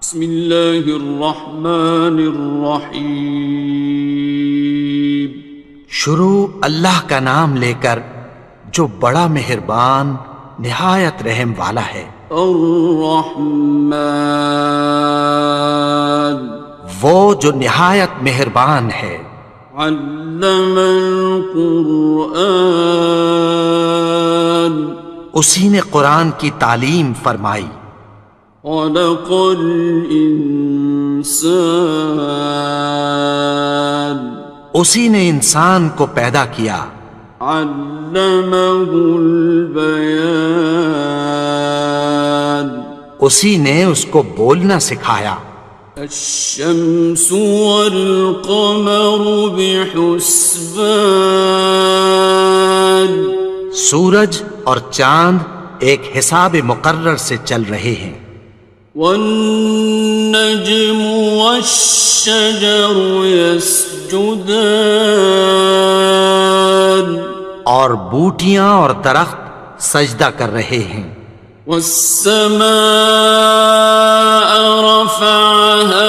بسم اللہ الرحمن الرحیم۔ شروع اللہ کا نام لے کر جو بڑا مہربان نہایت رحم والا ہے۔ الرحمن، وہ جو نہایت مہربان ہے۔ علم القرآن، اسی نے قرآن کی تعلیم فرمائی۔ خلق الانسان، اسی نے انسان کو پیدا کیا۔ علمہ البیان، اسی نے اس کو بولنا سکھایا۔ الشمس والقمر بحسبان، سورج اور چاند ایک حساب مقرر سے چل رہے ہیں۔ والنجم والشجر يسجدان، اور بوٹیاں اور درخت سجدہ کر رہے ہیں۔ والسماء رفعها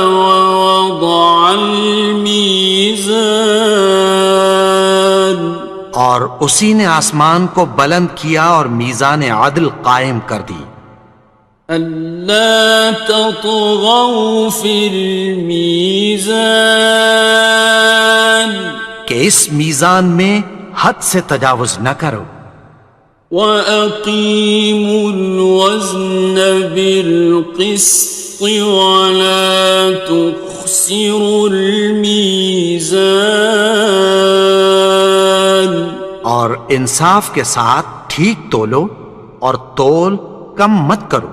ووضع الميزان، اور اسی نے آسمان کو بلند کیا اور میزان عدل قائم کر دی۔ ألا تطغوا في الميزان، کہ اس میزان میں حد سے تجاوز نہ کرو۔ وَأَقِيمُوا الْوَزْنَ بِالْقِسْطِ وَلَا تُخْسِرُوا الْمِيزَانَ، اور انصاف کے ساتھ ٹھیک تولو اور تول کم مت کرو۔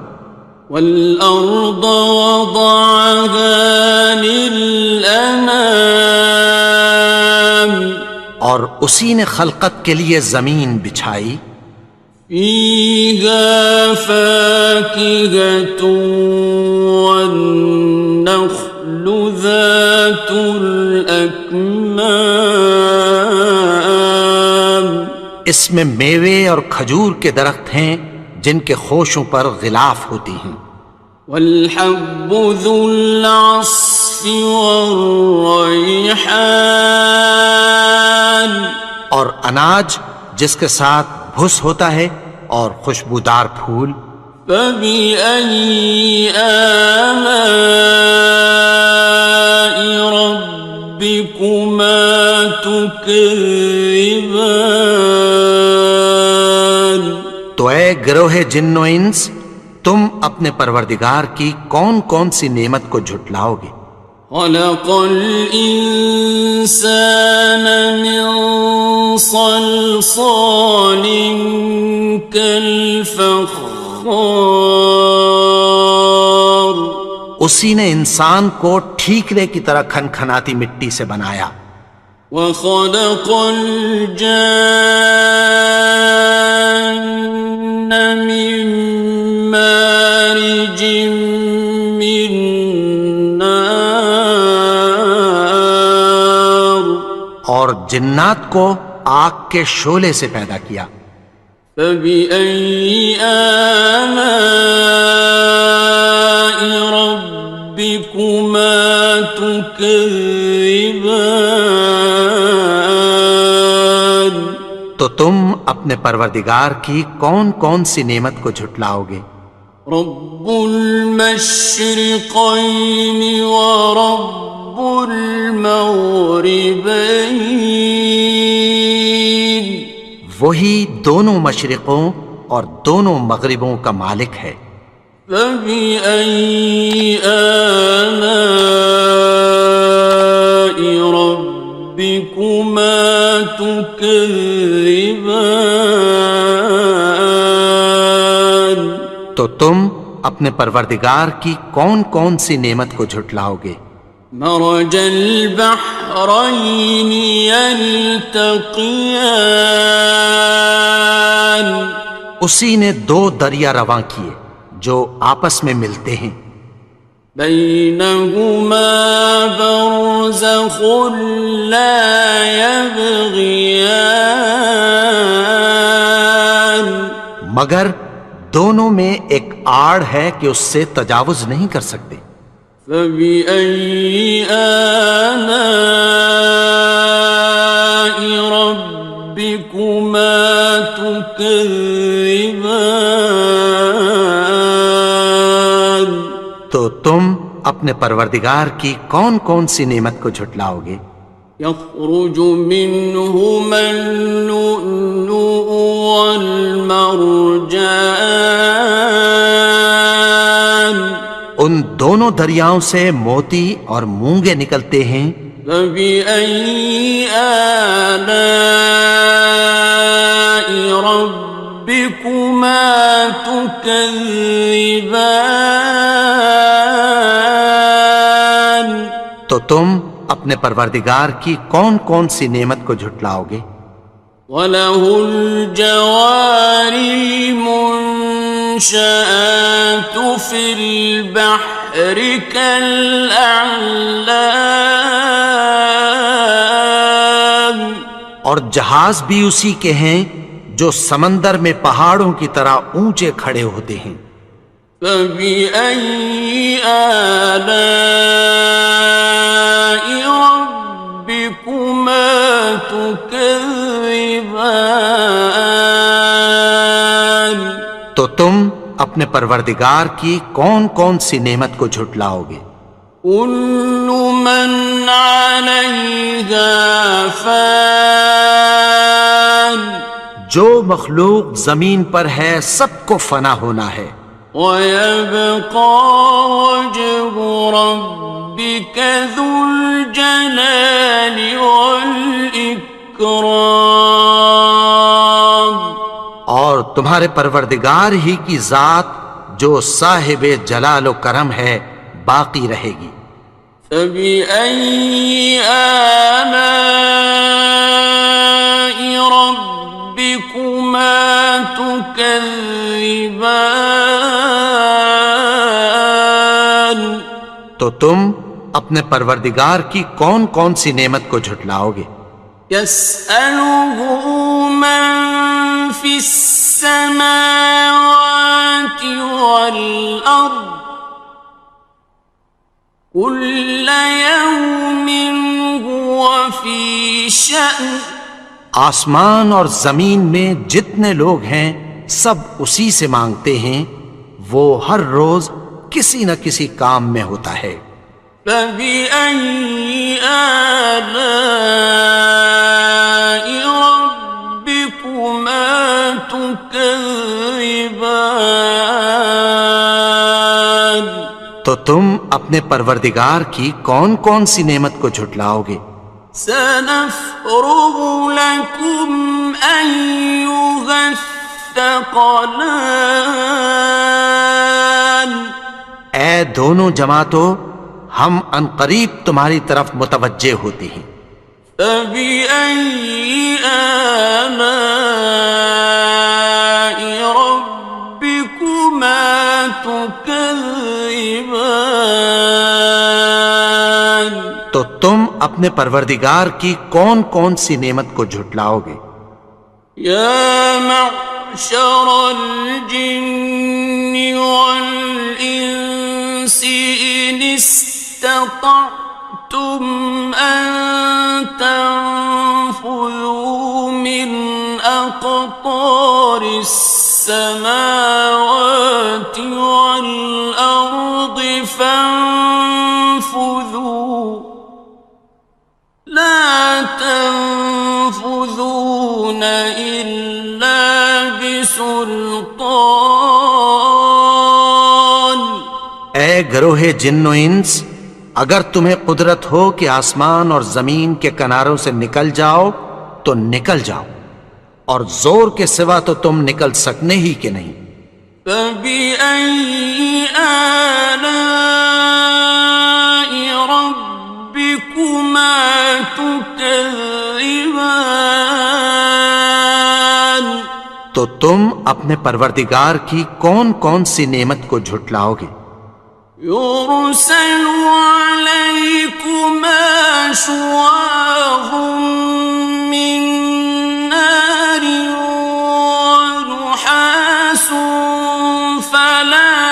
وَالْأَرْضَ وَضَعَهَا لِلْأَنَامِ، اور اسی نے خلقت کے لیے زمین بچھائی۔ فِيهَا فَاكِهَةٌ وَالنَّخْلُ ذَاتُ الْأَكْمَامِ، اس میں میوے اور کھجور کے درخت ہیں جن کے خوشوں پر غلاف ہوتی ہیں۔ وَالْحَبُّ ذُو الْعَصْفِ وَالرَّيْحَانِ، اور اناج جس کے ساتھ بھس ہوتا ہے اور خوشبودار پھول۔ فَبِأَيِّ آلَاءِ رَبِّكُمَا تُكَذِّبَانِ، تو اے گروہ جن و انس، تم اپنے پروردگار کی کون کون سی نعمت کو جھٹلاؤ گے؟ خَلَقَ الْإِنسَانَ مِنْ صَلْصَالٍ كَالْفَخَّارِ، اسی نے انسان کو ٹھیکرے کی طرح کھنکھناتی مٹی سے بنایا۔ وَخَلَقَ الْجَانَّ مِن مَّارِجٍ مِّن نَّارٍ، اور جنات کو آگ کے شعلے سے پیدا کیا۔ فَبِأَيِّ آلَاءِ رَبِّكُمَا تُكَذِّبَانِ، تو تم اپنے پروردگار کی کون کون سی نعمت کو جھٹلاؤ گے؟ رب المشرقین ورب المغربین، وہی دونوں مشرقوں اور دونوں مغربوں کا مالک ہے۔ فَبِأَيِّ آلَاءِ رَبِّكُمَا تُكَذِّبَانِ، تو تم اپنے پروردگار کی کون کون سی نعمت کو جھٹلاؤ گے؟ مرج البحرین یلتقیان، اسی نے دو دریا رواں کیے جو آپس میں ملتے ہیں۔ بینہما برزخ لا یبغیان، مگر دونوں میں ایک آڑ ہے کہ اس سے تجاوز نہیں کر سکتے۔ فبأي آلاء ربكما تكذبان؟ تو تم اپنے پروردگار کی کون کون سی نعمت کو جھٹلاؤ گے؟ يخرج منهما اللؤلؤ والمرجان، ان دونوں دریاؤں سے موتی اور مونگے نکلتے ہیں۔ فبأي آلاء ربكما تكذبان؟ تو تم اپنے پروردگار کی کون کون سی نعمت کو جھٹلاؤ گے؟ وَلَهُ الْجَوَارِ الْمُنشَآتُ فِي الْبَحْرِ كَالْأَعْلَامِ، اور جہاز بھی اسی کے ہیں جو سمندر میں پہاڑوں کی طرح اونچے کھڑے ہوتے ہیں۔ فَبِأَيِّ آلَاءِ رَبِّكُمَا تُكَذِّبَانِ؟ تو تم اپنے پروردگار کی کون کون سی نعمت کو جھٹلاؤ گے؟ كُلُّ مَنْ عَلَيْهَا فَانٍ، جو مخلوق زمین پر ہے سب کو فنا ہونا ہے۔ وَيَبْقَى وَجْهُ رَبِّكَ ذُو الْجَلَالِ وَالْإِكْرَامِ، اور تمہارے پروردگار ہی کی ذات جو صاحب جلال و کرم ہے باقی رہے گی۔ فَبِأَيِّ آلَاءِ رَبِّكُمَا تُكَذِّبَانِ؟ تو تم اپنے پروردگار کی کون کون سی نعمت کو جھٹلاؤ گے؟ يَسْأَلُهُ مَن فِي السَّمَاوَاتِ وَالْأَرْضِ كُلَّ يَوْمٍ هُوَ فِي شَأْنٍ، آسمان اور زمین میں جتنے لوگ ہیں سب اسی سے مانگتے ہیں، وہ ہر روز کسی نہ کسی کام میں ہوتا ہے۔ فَبِأَيِّ آلَاءِ رَبِّكُمَا تُكَذِّبَانِ؟ تو تم اپنے پروردگار کی کون کون سی نعمت کو جھٹلاؤ گے؟ سَنَفْرُغُ لَكُمْ أَيُّهَ الثَّقَلَانِ، اے دونوں جماعتوں، ہم عنقریب تمہاری طرف متوجہ ہوتے ہیں۔ فَبِأَيِّ آلَاءِ رَبِّكُمَا تُكَذِّبَانِ؟ تو تم اپنے پروردگار کی کون کون سی نعمت کو جھٹلاؤ گے؟ يَا مَعْشَرَ الْجِنِّ وَالْإِنسِ إِنِ اسْتَطَعْتُمْ أَن تَنفُذُوا مِنْ أَقْطَارِ السَّمَاوَاتِ وَالْأَرْضِ فَانفُذُوا لَا تَنفُذُونَ إِلَّا بِسُلْطَانٍ۔ اے گروہ جن و انس، اگر تمہیں قدرت ہو کہ آسمان اور زمین کے کناروں سے نکل جاؤ تو نکل جاؤ، اور زور کے سوا تو تم نکل سکنے ہی کہ نہیں۔ فَبِأَيِّ آلَاءِ رَبِّكُمَا تُكَذِّبَانِ؟ تو تم اپنے پروردگار کی کون کون سی نعمت کو جھٹلاؤ گے؟ يُرْسَلُ عَلَيْكُمَا شُوَاظٌ مِّن نَّارٍ وَنُحَاسٌ فَلَا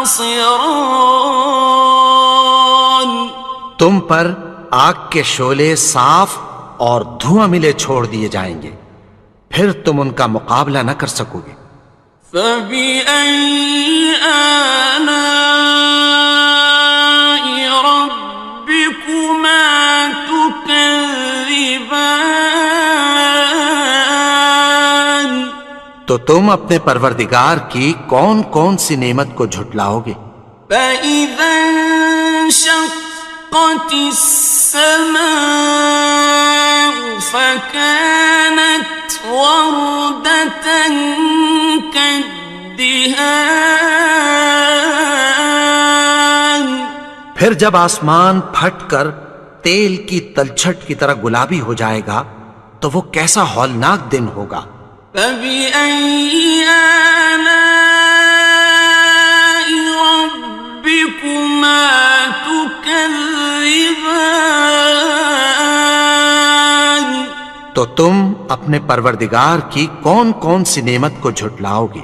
خصران. تم پر آگ کے شعلے صاف اور دھواں ملے چھوڑ دیے جائیں گے، پھر تم ان کا مقابلہ نہ کر سکو گے۔ فبأي آلاء ربكما تكذبان. تو تم اپنے پروردگار کی کون کون سی نعمت کو جھٹلاؤ گے؟ فإذا انشقت السماء فكانت وردة كالدهان. پھر جب آسمان پھٹ کر تیل کی تلچھٹ کی طرح گلابی ہو جائے گا تو وہ کیسا ہولناک دن ہوگا۔ فبأي آلاء ربكما تكذبان. تو تم اپنے پروردگار کی کون کون سی نعمت کو جھٹلاؤ گے؟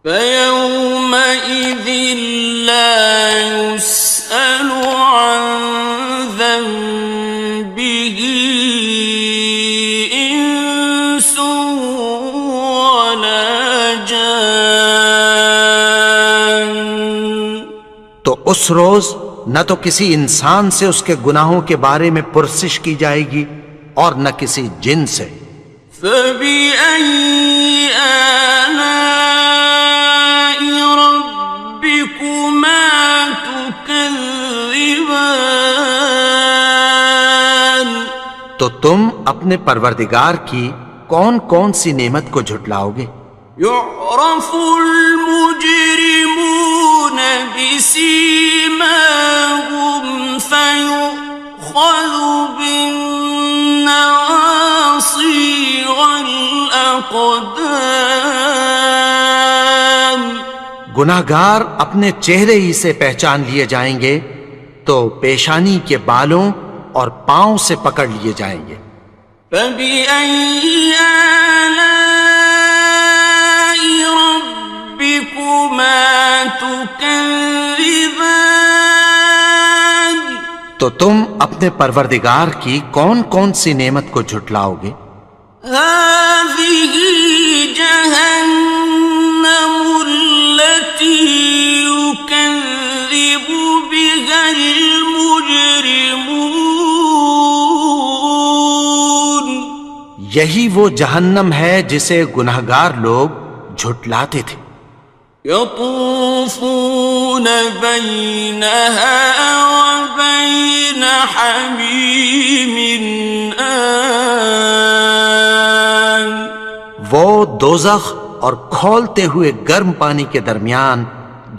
فيومئذ لا يسأل عن ذنبه إنس ولا جان. تو اس روز نہ تو کسی انسان سے اس کے گناہوں کے بارے میں پرسش کی جائے گی اور نہ کسی جن سے۔ فبأي آلاء ربكما تكذبان. تو تم اپنے پروردگار کی کون کون سی نعمت کو جھٹلاؤ گے؟ يعرف المجرمون بسيماهم فيؤخذ بالنواصي والأقدام. گناہگار اپنے چہرے ہی سے پہچان لیے جائیں گے تو پیشانی کے بالوں اور پاؤں سے پکڑ لیے جائیں گے۔ فبأي آلاء ربكما تكذبان. تو تم اپنے پروردگار کی کون کون سی نعمت کو جھٹلاؤ گے؟ هذه جهنم التي يكذب بها المجرمون. یہی وہ جہنم ہے جسے گناہگار لوگ جھٹلاتے تھے۔ يطوفون بينها وبين حميم آن. وہ دوزخ اور کھولتے ہوئے گرم پانی کے درمیان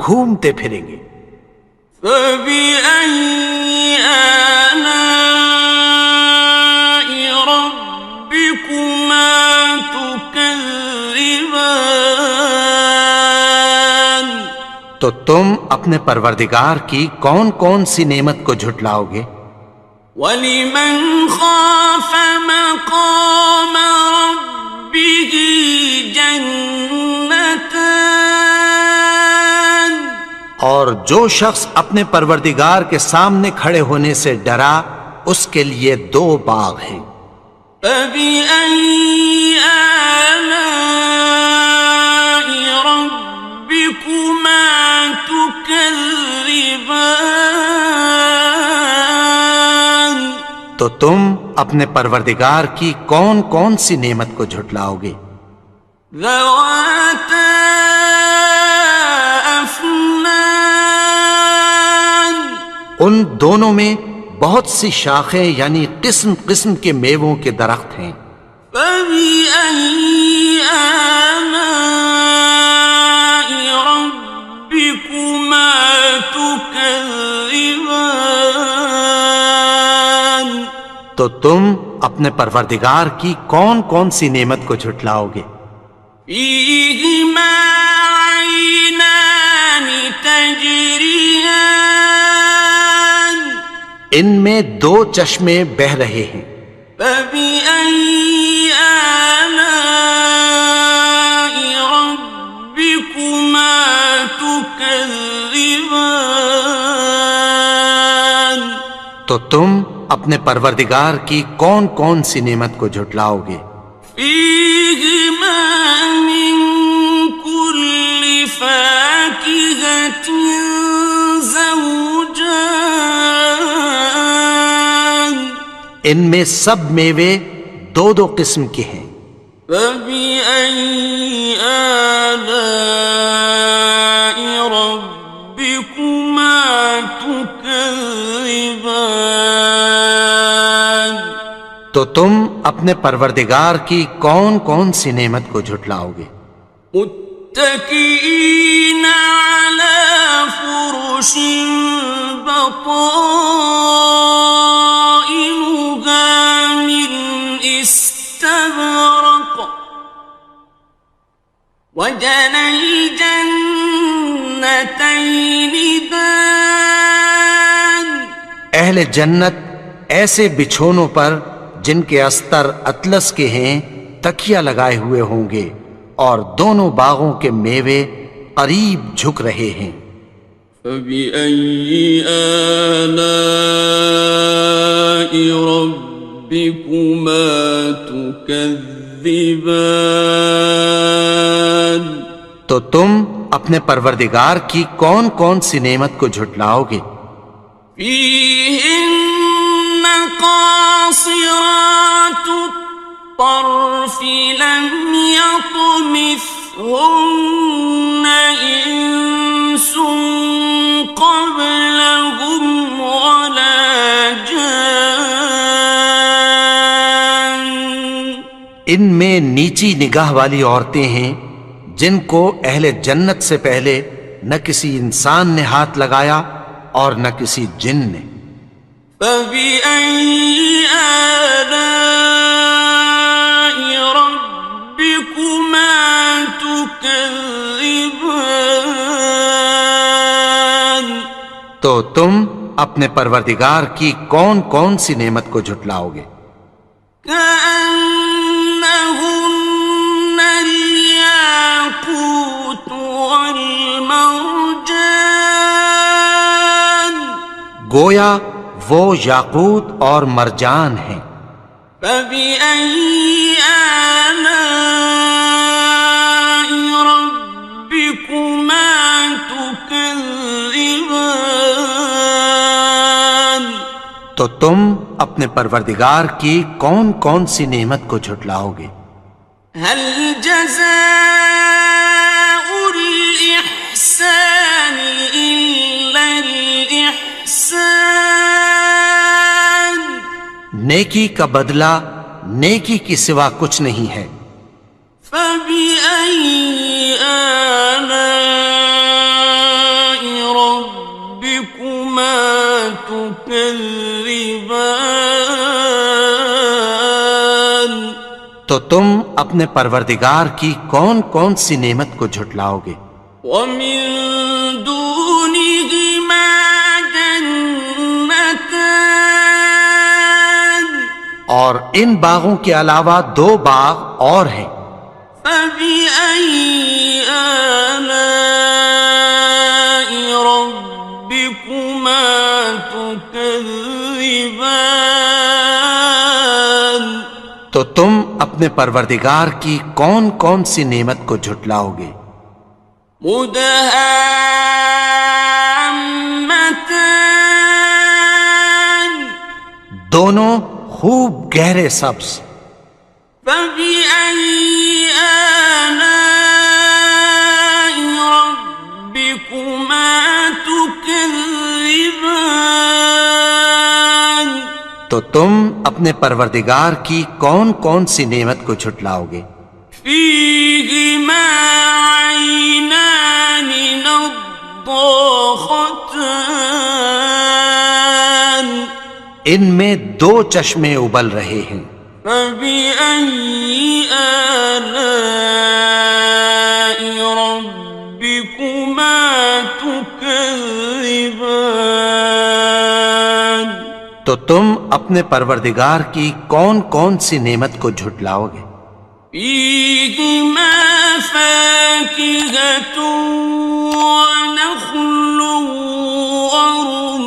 گھومتے پھریں گے۔ فبأي آلاء ربكما تكذبان. تو تم اپنے پروردگار کی کون کون سی نعمت کو جھٹلاؤ گے؟ وَلِمَنْ خَافَ مَقَامَ رَبِّهِ جَنَّتَانِ. اور جو شخص اپنے پروردگار کے سامنے کھڑے ہونے سے ڈرا اس کے لیے دو باغ ہیں۔ فَبِأَيِّ آلَاءِ رَبِّكُمَا تُكَذِّبَانِ. تو تم اپنے پروردگار کی کون کون سی نعمت کو جھٹلاؤ گے؟ ذَوَاتَا أَفْنَانٍ. ان دونوں میں بہت سی شاخیں یعنی قسم قسم کے میووں کے درخت ہیں۔ فَبِأَيِّ آلَاءِ رَبِّكُمَا تُكَذِّبَانِ. تو تم اپنے پروردگار کی کون کون سی نعمت کو جھٹلاؤ گے؟ فِيهِمَا عَيْنَانِ تَجْرِيَانِ. ان میں دو چشمے بہہ رہے ہیں۔ فَبِأَيِّ آلَاءِ رَبِّكُمَا تُكَذِّبَانِ. تم اپنے پروردگار کی کون کون سی نعمت کو جھٹلاؤ گے؟ فيهما من كل فاكهة زوجان ان میں سب میوے دو دو قسم کے ہیں۔ فبأي آلاء ربكما تكذبان تو تم اپنے پروردگار کی کون کون سی نعمت کو جھٹلاؤ گے؟ متكئين على فرش بطائنها من استبرق وجنى الجنتين دان اہل جنت ایسے بچھونوں پر جن کے استر اطلس کے ہیں تکیہ لگائے ہوئے ہوں گے، اور دونوں باغوں کے میوے قریب جھک رہے ہیں۔ فبأي آلاء ربكما تكذبان تو تم اپنے پروردگار کی کون کون سی نعمت کو جھٹلاؤ گے؟ فيهن قاصرات الطرف لم يطمثهن إنس قبلهم ولا جان ان میں نیچی نگاہ والی عورتیں ہیں جن کو اہل جنت سے پہلے نہ کسی انسان نے ہاتھ لگایا اور نہ کسی جن نے۔ فبأي آلاء ربكما تكذبان تو تم اپنے پروردگار کی کون کون سی نعمت کو جھٹلاؤ گے؟ كأنهن الياقوت والمرجان گویا وہ یاقوت اور مرجان ہیں۔ فبأي آلاء ربكما تكذبان تو تم اپنے پروردگار کی کون کون سی نعمت کو جھٹلاؤ گے؟ هل جزاء الإحسان إلا الإحسان نیکی کا بدلہ نیکی کی سوا کچھ نہیں ہے۔ فبأي آلاء ربكما تكذبان تو تم اپنے پروردگار کی کون کون سی نعمت کو جھٹلاؤ گے؟ ومن دونهما جنتان اور ان باغوں کے علاوہ دو باغ اور ہیں۔ فبأي آلاء ربكما تكذبان تو تم اپنے پروردگار کی کون کون سی نعمت کو جھٹلاؤ گے؟ مدهامتان دونوں خوب گہرے سبز۔ فبأي آلاء ربكما تكذبان تو تم اپنے پروردگار کی کون کون سی نعمت کو جھٹلاؤ گے؟ فيهما عينان نضاختان ان میں دو چشمے ابل رہے ہیں۔ فبأي آلاء ربكما تكذبان تو تم اپنے پروردگار کی کون کون سی نعمت کو جھٹلاؤ گے؟ فيهما فاكهة ونخل ورمان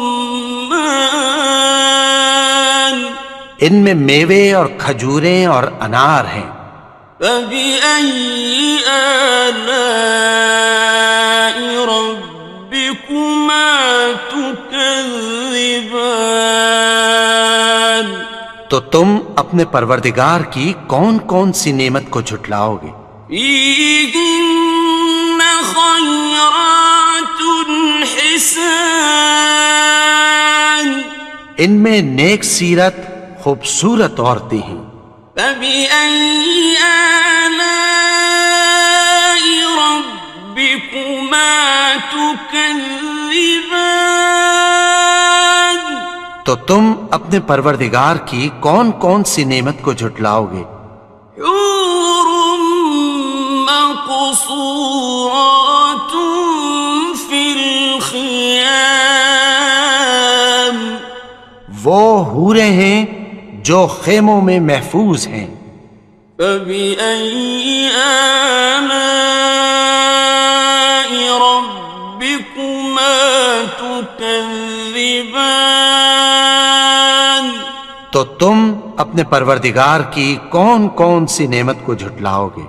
ان میں میوے اور کھجوریں اور انار ہیں۔ فبأي آلاء ربكما تكذبان؟ تو تم اپنے پروردگار کی کون کون سی نعمت کو جھٹلاؤ گے؟ فيهن خيرات حسان، ان میں نیک سیرت خوبصورت عورتیں ہیں۔ فبأي آلاء ربكما تكذبان؟ تو تم اپنے پروردگار کی کون کون سی نعمت کو جھٹلاؤ گے؟ حور مقصورات في الخيام، وہ حوریں ہیں جو خیموں میں محفوظ ہیں۔ فبأي آلاء ربكما تكذبان؟ تو تم اپنے پروردگار کی کون کون سی نعمت کو جھٹلاؤ گے؟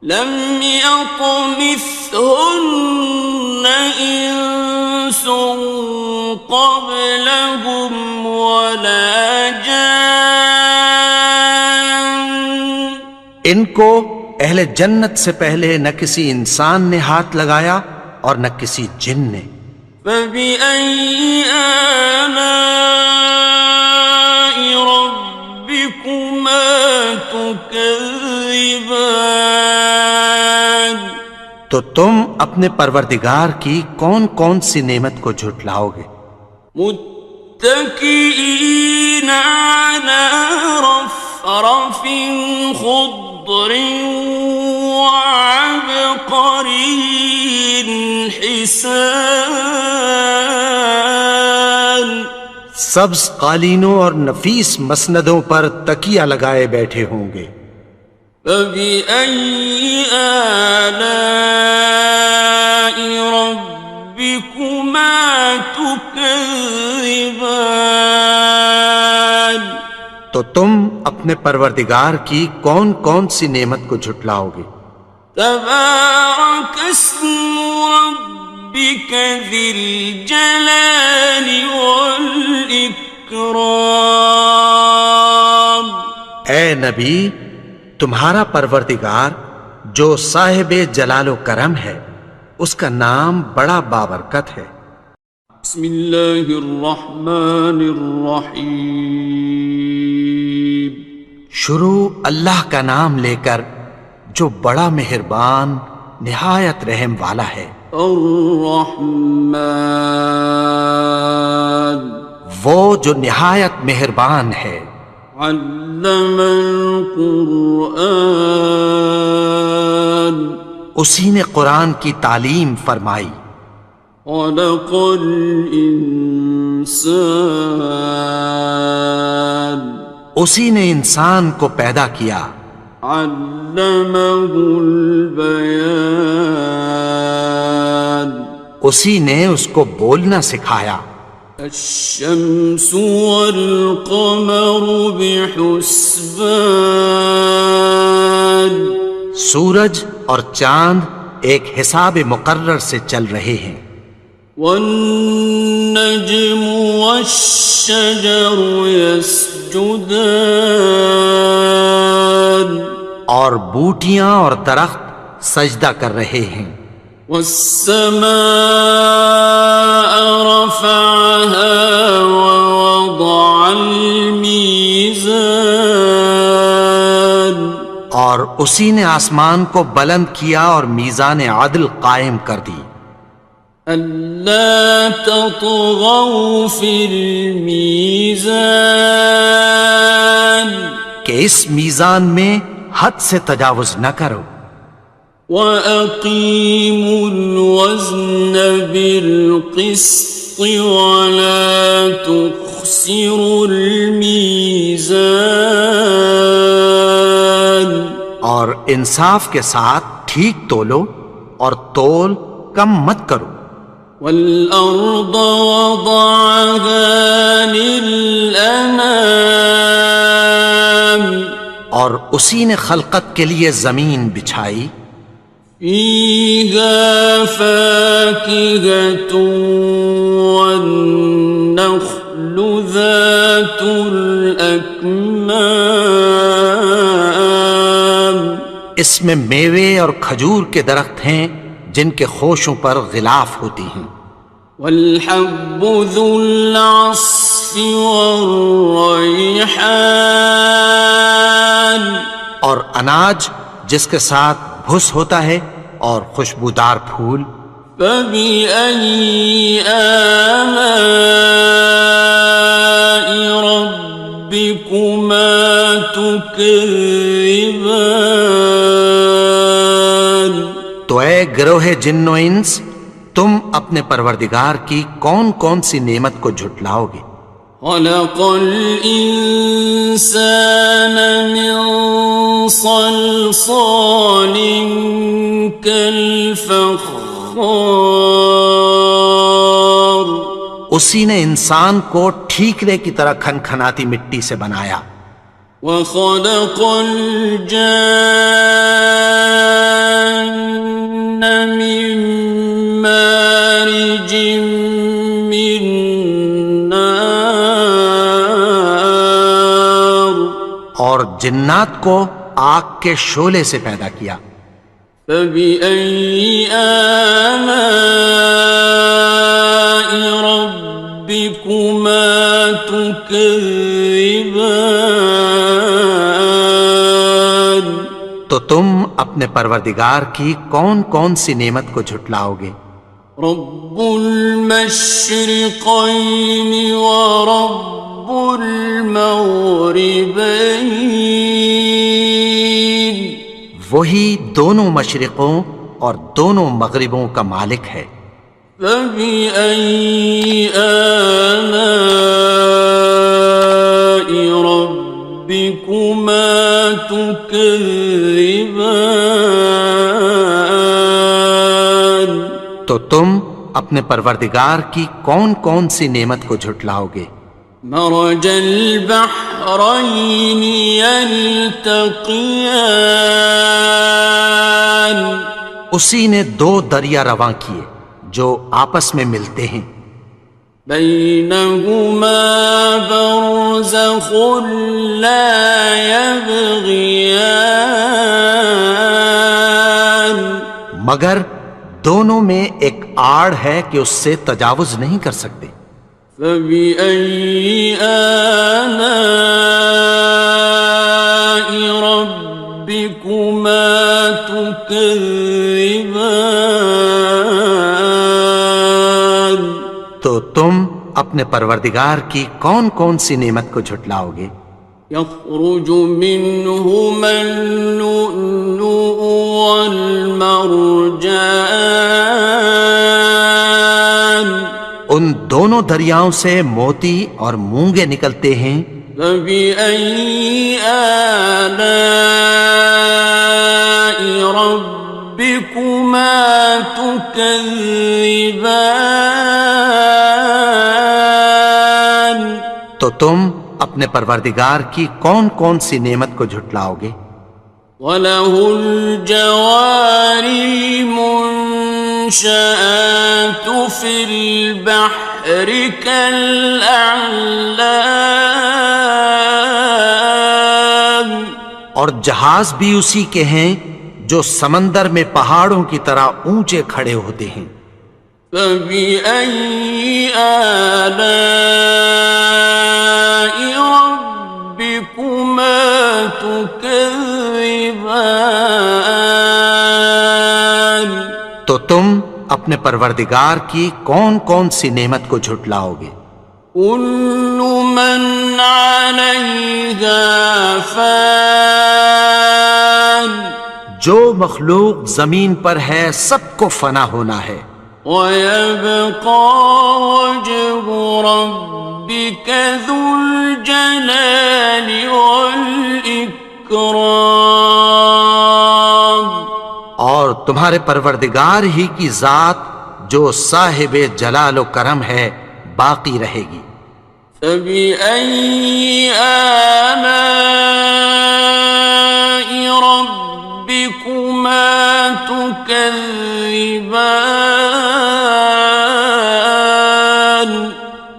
لم يطمثهن إنس قبلهم ولا جان، ان کو اہل جنت سے پہلے نہ کسی انسان نے ہاتھ لگایا اور نہ کسی جن نے۔ فبأي آلاء ربكما تكذبان؟ تو تم اپنے پروردگار کی کون کون سی نعمت کو جھٹلاؤ گے؟ متكئين على رفرف خضر وعبقري حسان، سبز قالینوں اور نفیس مسندوں پر تکیہ لگائے بیٹھے ہوں گے۔ فبأي آلاء ربكما تكذبان؟ تو تم اپنے پروردگار کی کون کون سی نعمت کو جھٹلاؤ گے؟ تبارك اسم ربك ذي الجلال والإكرام۔ اے نبی، تمہارا پروردگار جو صاحب جلال و کرم ہے، اس کا نام بڑا بابرکت ہے۔ بسم اللہ الرحمن الرحیم، شروع اللہ کا نام لے کر جو بڑا مہربان نہایت رحم والا ہے۔ الرحمن، وہ جو نہایت مہربان ہے۔ علم القرآن، اسی نے قرآن کی تعلیم فرمائی۔ خلق الانسان، اسی نے انسان کو پیدا کیا۔ علمہ البیان، اسی نے اس کو بولنا سکھایا۔ الشمس والقمر بحسبان، سورج اور چاند ایک حساب مقرر سے چل رہے ہیں۔ والنجم والشجر يسجدان، اور بوٹیاں اور درخت سجدہ کر رہے ہیں۔ والسماء رفعها ووضع الميزان، اور اسی نے آسمان کو بلند کیا اور میزان عدل قائم کر دی۔ ألا تطغوا في الميزان، کہ اس میزان میں حد سے تجاوز نہ کرو۔ وَأَقِيمُوا الْوَزْنَ بِالْقِسْطِ وَلَا تُخْسِرُوا الْمِيزَانَ، اور انصاف کے ساتھ ٹھیک تولو اور تول کم مت کرو۔ وَالْأَرْضَ وَضَعَهَا لِلْأَنَامِ، اور اسی نے خلقت کے لیے زمین بچھائی، فيها فاكهة والنخل ذات الأكمام، اس میں میوے اور کھجور کے درخت ہیں جن کے خوشوں پر غلاف ہوتی ہیں، والحب ذو العصف والریحان، اور اناج جس کے ساتھ بھس ہوتا ہے اور خوشبودار پھول، فبأي آلاء ربكما تكذبان؟ تو اے گروہ جن و انس، تم اپنے پروردگار کی کون کون سی نعمت کو جھٹلاؤ گے؟ خلق الإنسان من صلصال كالفخار، اسی نے انسان کو ٹھیکرے کی طرح کھنکھناتی مٹی سے بنایا، وخلق الجان من مارج من نار، اور جنات کو آگ کے شعلے سے پیدا کیا، فبأي آلاء ربكما تكذبان؟ تو تم اپنے پروردگار کی کون کون سی نعمت کو جھٹلاؤ گے؟ رب المشرقين ورب المغربين، وہی دونوں مشرقوں اور دونوں مغربوں کا مالک ہے، فبأي آلاء ربكما تكذبان؟ تو تم اپنے پروردگار کی کون کون سی نعمت کو جھٹلاؤ گے؟ مرج البحرين يلتقيان، اسی نے دو دریا رواں کیے جو آپس میں ملتے ہیں، بينهما برزخ لا يبغيان، مگر دونوں میں ایک آڑ ہے کہ اس سے تجاوز نہیں کر سکتے، فبأي آلاء ربكما تكذبان؟ تو تم اپنے پروردگار کی کون کون سی نعمت کو جھٹلاؤ گے؟ يخرج منهما اللؤلؤ والمرجان، ان دونوں دریاؤں سے موتی اور مونگے نکلتے ہیں، فبأي آلاء ربكما تكذبان؟ تو تم اپنے پروردگار کی کون کون سی نعمت کو جھٹلاؤ گے؟ وَلَهُ الْجَوَارِ الْمُنشَآتُ فِي الْبَحْرِ كَالْأَعْلَامِ، اور جہاز بھی اسی کے ہیں جو سمندر میں پہاڑوں کی طرح اونچے کھڑے ہوتے ہیں، فبأي آلاء ربكما تكذبان؟ تو تم اپنے پروردگار کی کون کون سی نعمت کو جھٹلاؤ گے؟ كل من عليها فان، جو مخلوق زمین پر ہے سب کو فنا ہونا ہے، ويبقى وجه ربك ذو الجلال والإكرام، اور تمہارے پروردگار ہی کی ذات جو صاحب جلال و کرم ہے باقی رہے گی، فبأي آلاء ربكما تكذبان؟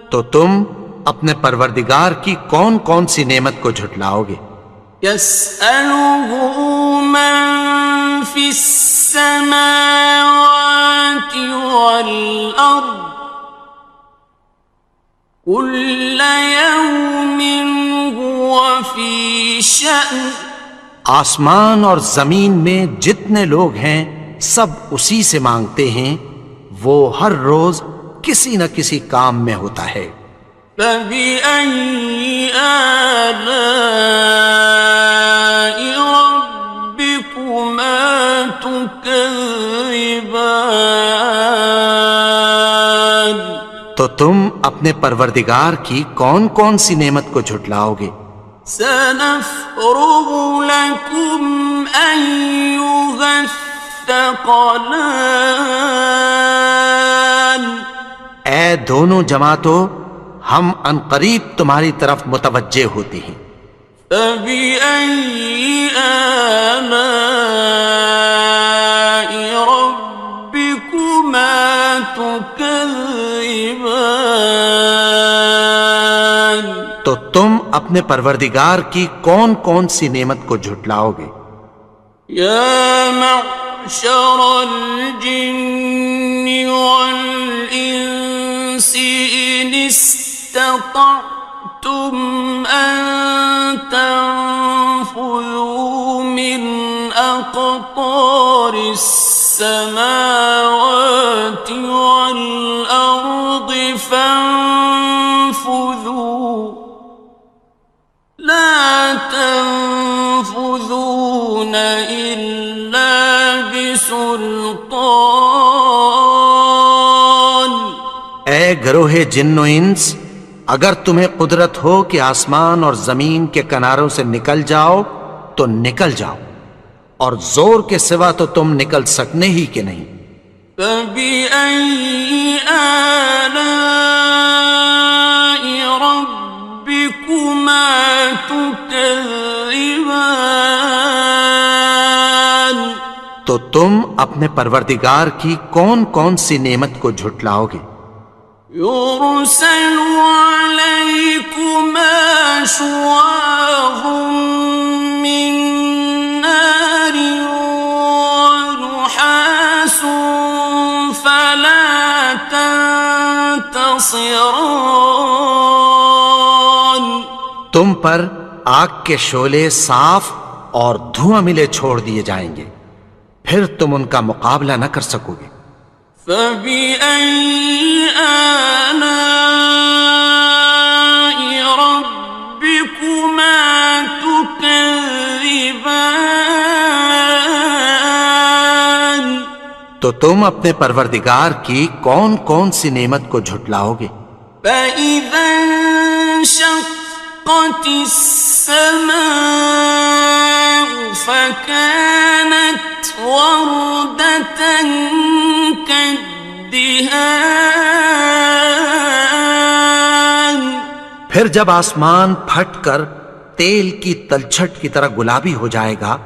تو تم اپنے پروردگار کی کون کون سی نعمت کو جھٹلاؤ گے؟ يسأله من في السماوات والأرض كل يوم هو في شأن. آسمان اور زمین میں جتنے لوگ ہیں سب اسی سے مانگتے ہیں، وہ ہر روز کسی نہ کسی کام میں ہوتا ہے۔ فبأي آلاء ربكما تكذبان؟ تو تم اپنے پروردگار کی کون کون سی نعمت کو جھٹلاؤ گے؟ سنفرغ لكم أيها الثقلان. اے دونوں جماعتوں، ہم عنقریب تمہاری طرف متوجہ ہوتے ہیں۔ فبأي آلاء ربكما تكذبان؟ تو تم اپنے پروردگار کی کون کون سی نعمت کو جھٹلاؤ گے؟ یا معشر الجن والانس ان استطعتم ان تنفذوا من اقطار السماوات والارض فانفذوا لا تنفذون إلا بسلطان. اے گروہ جن و انس، اگر تمہیں قدرت ہو کہ آسمان اور زمین کے کناروں سے نکل جاؤ تو نکل جاؤ، اور زور کے سوا تو تم نکل سکنے ہی کہ نہیں۔ فبأي آلاء ربكما تكذبان؟ تو تم اپنے پروردگار کی کون کون سی نعمت کو جھٹلاؤ گے؟ يرسل عليكما شواظ من نار ونحاس فلا تنتصران. تم پر آگ کے شعلے صاف اور دھواں ملے چھوڑ دیے جائیں گے، پھر تم ان کا مقابلہ نہ کر سکو گے۔ فبأي آلاء ربكما تكذبان؟ تو تم اپنے پروردگار کی کون کون سی نعمت کو جھٹلاؤ گے؟ فإذا انشقت السماء فكانت وردة كالدهان. پھر جب آسمان پھٹ کر تیل کی تلچھٹ کی طرح گلابی ہو جائے گا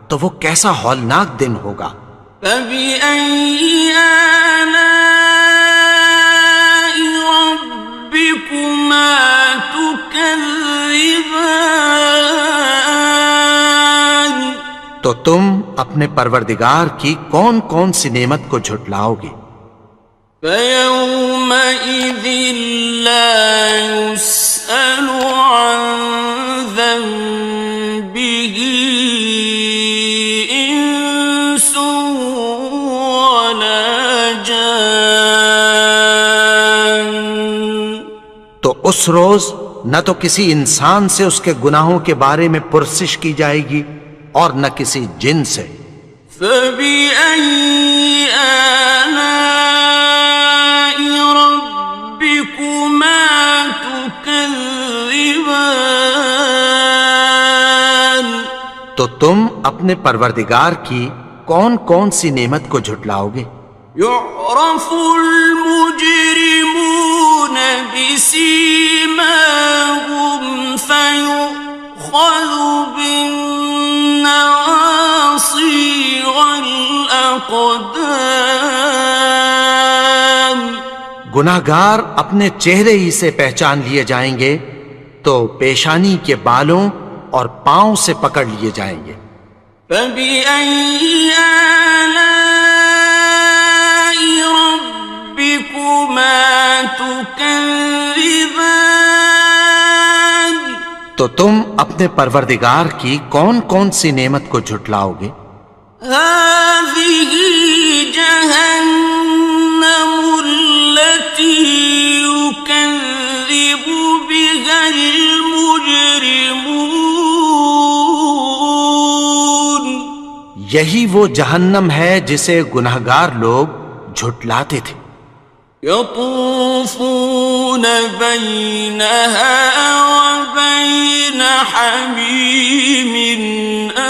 تو وہ کیسا ہولناک دن ہوگا۔ فبأي آلاء ربكما تكذبان؟ تو تم اپنے پروردگار کی کون کون سی نعمت کو جھٹلاؤ گے؟ فيومئذ لا يسأل عن ذنبه إنس ولا جان. تو اس روز نہ تو کسی انسان سے اس کے گناہوں کے بارے میں پرسش کی جائے گی اور نہ کسی جن سے۔ فبأي آلاء ربكما تكذبان؟ تو تم اپنے پروردگار کی کون کون سی نعمت کو جھٹلاؤ گے؟ يعرف المجرمون بسيماهم گناہگار اپنے چہرے ہی سے پہچان لیے جائیں گے تو پیشانی کے بالوں اور پاؤں سے پکڑ لیے جائیں گے۔ فَبِأَيِّ آلَاءِ رَبِّكُمَا تُكَذِّبَانِ؟ تو تم اپنے پروردگار کی کون کون سی نعمت کو جھٹلاؤ گے؟ هَٰذِهِ جَهَنَّمُ الَّتِي يُكَذِّبُ بِهَا الْمُجْرِمُونَ۔ یہی وہ جہنم ہے جسے گناہگار لوگ جھٹلاتے تھے۔ يطوفون بينها وبين حميم آن۔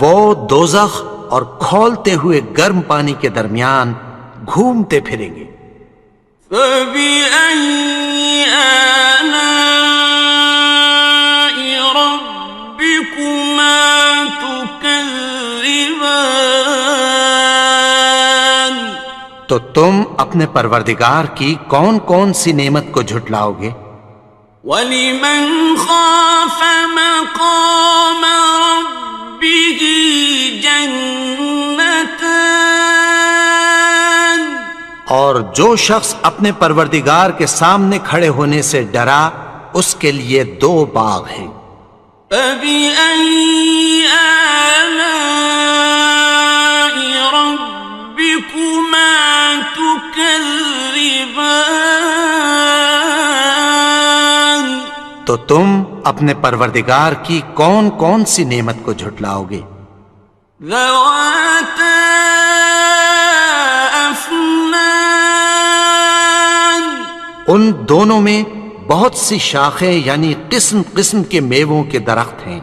وہ دوزخ اور کھولتے ہوئے گرم پانی کے درمیان گھومتے پھریں گے۔ فبأي آلاء ربكما تكذبان؟ تو تم اپنے پروردگار کی کون کون سی نعمت کو جھٹلاؤ گے؟ وَلِمَنْ خَافَ مَقَامَ رَبِّهِ جَنَّتَانِ؟ اور جو شخص اپنے پروردگار کے سامنے کھڑے ہونے سے ڈرا اس کے لیے 2 باغ ہیں۔ فَبِأَيِّ آلَاءِ رَبِّكُمَا تُكَذِّبَانِ؟ تو تم اپنے پروردگار کی کون کون سی نعمت کو جھٹلاؤ گے؟ ذَوَاتَا أَفْنَانٍ؟ ان دونوں میں بہت سی شاخیں یعنی قسم قسم کے میووں کے درخت ہیں۔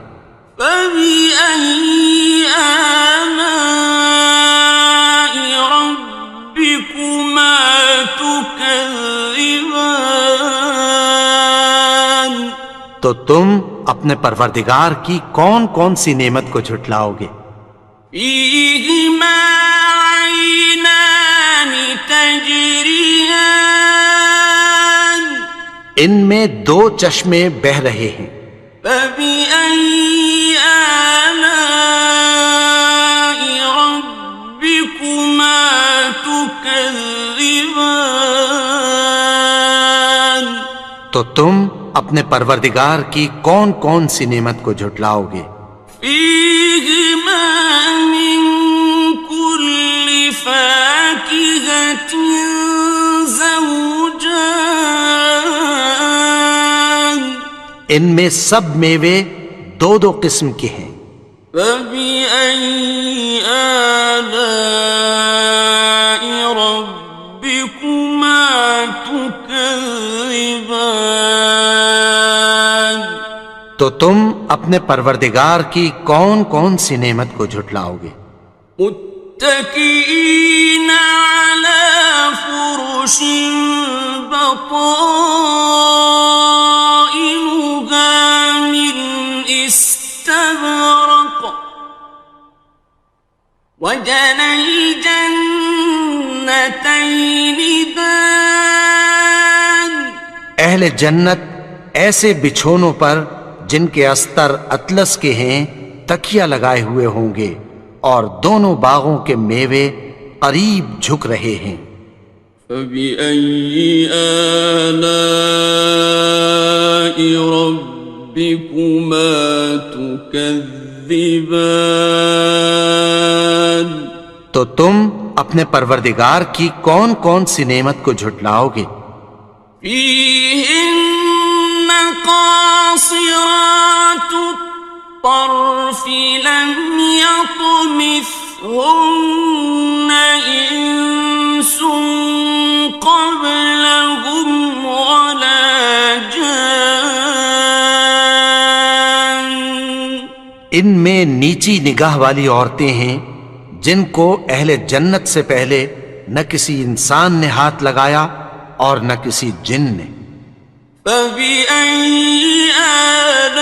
فَبِأَيِّ آلَاءِ رَبِّكُمَا تُكَذِّبَانِ؟ تو تم اپنے پروردگار کی کون کون سی نعمت کو جھٹلاؤ گے؟ فِيهِمَا عَيْنَانِ تَجْرِيَانِ؟ ان میں 2 چشمے بہہ رہے ہیں۔ فَبِأَيِّ آلَاءِ رَبِّكُمَا تُكَذِّبَانِ؟ تو تم اپنے پروردگار کی کون کون سی نعمت کو جھٹلاؤ گے؟ فِيهِمَا مِن كُلِّ فَاكِهَةٍ زَوْجَانِ؟ ان میں سب میوے 2 قسم کے ہیں۔ فَبِأَيِّ آلَاءِ رَبِّكُمَا تُكَذِّبَانِ؟ تو تم اپنے پروردگار کی کون کون سی نعمت کو جھٹلاؤ گے؟ متكئين على فرش بطائنها من استبرق وجنى الجنتين دان۔ اہل جنت ایسے بچھونوں پر جن کے استر اطلس کے ہیں تکیہ لگائے ہوئے ہوں گے اور دونوں باغوں کے میوے قریب جھک رہے ہیں۔ فَبِأَيِّ آلَاءِ رَبِّكُمَا تُكَذِّبَانِ؟ تو تم اپنے پروردگار کی کون کون سی نعمت کو جھٹلاؤ گے؟ فِيهِنَّ قَاصِرَاتُ الطَّرْفِ لَمْ يَطْمِثْهُنَّ إِنسٌ قَبْلَهُمْ وَلَا جَانٌّ۔ ان میں نیچی نگاہ والی عورتیں ہیں جن کو اہل جنت سے پہلے نہ کسی انسان نے ہاتھ لگایا اور نہ کسی جن نے۔ فَبِأَيِّ آلَاءِ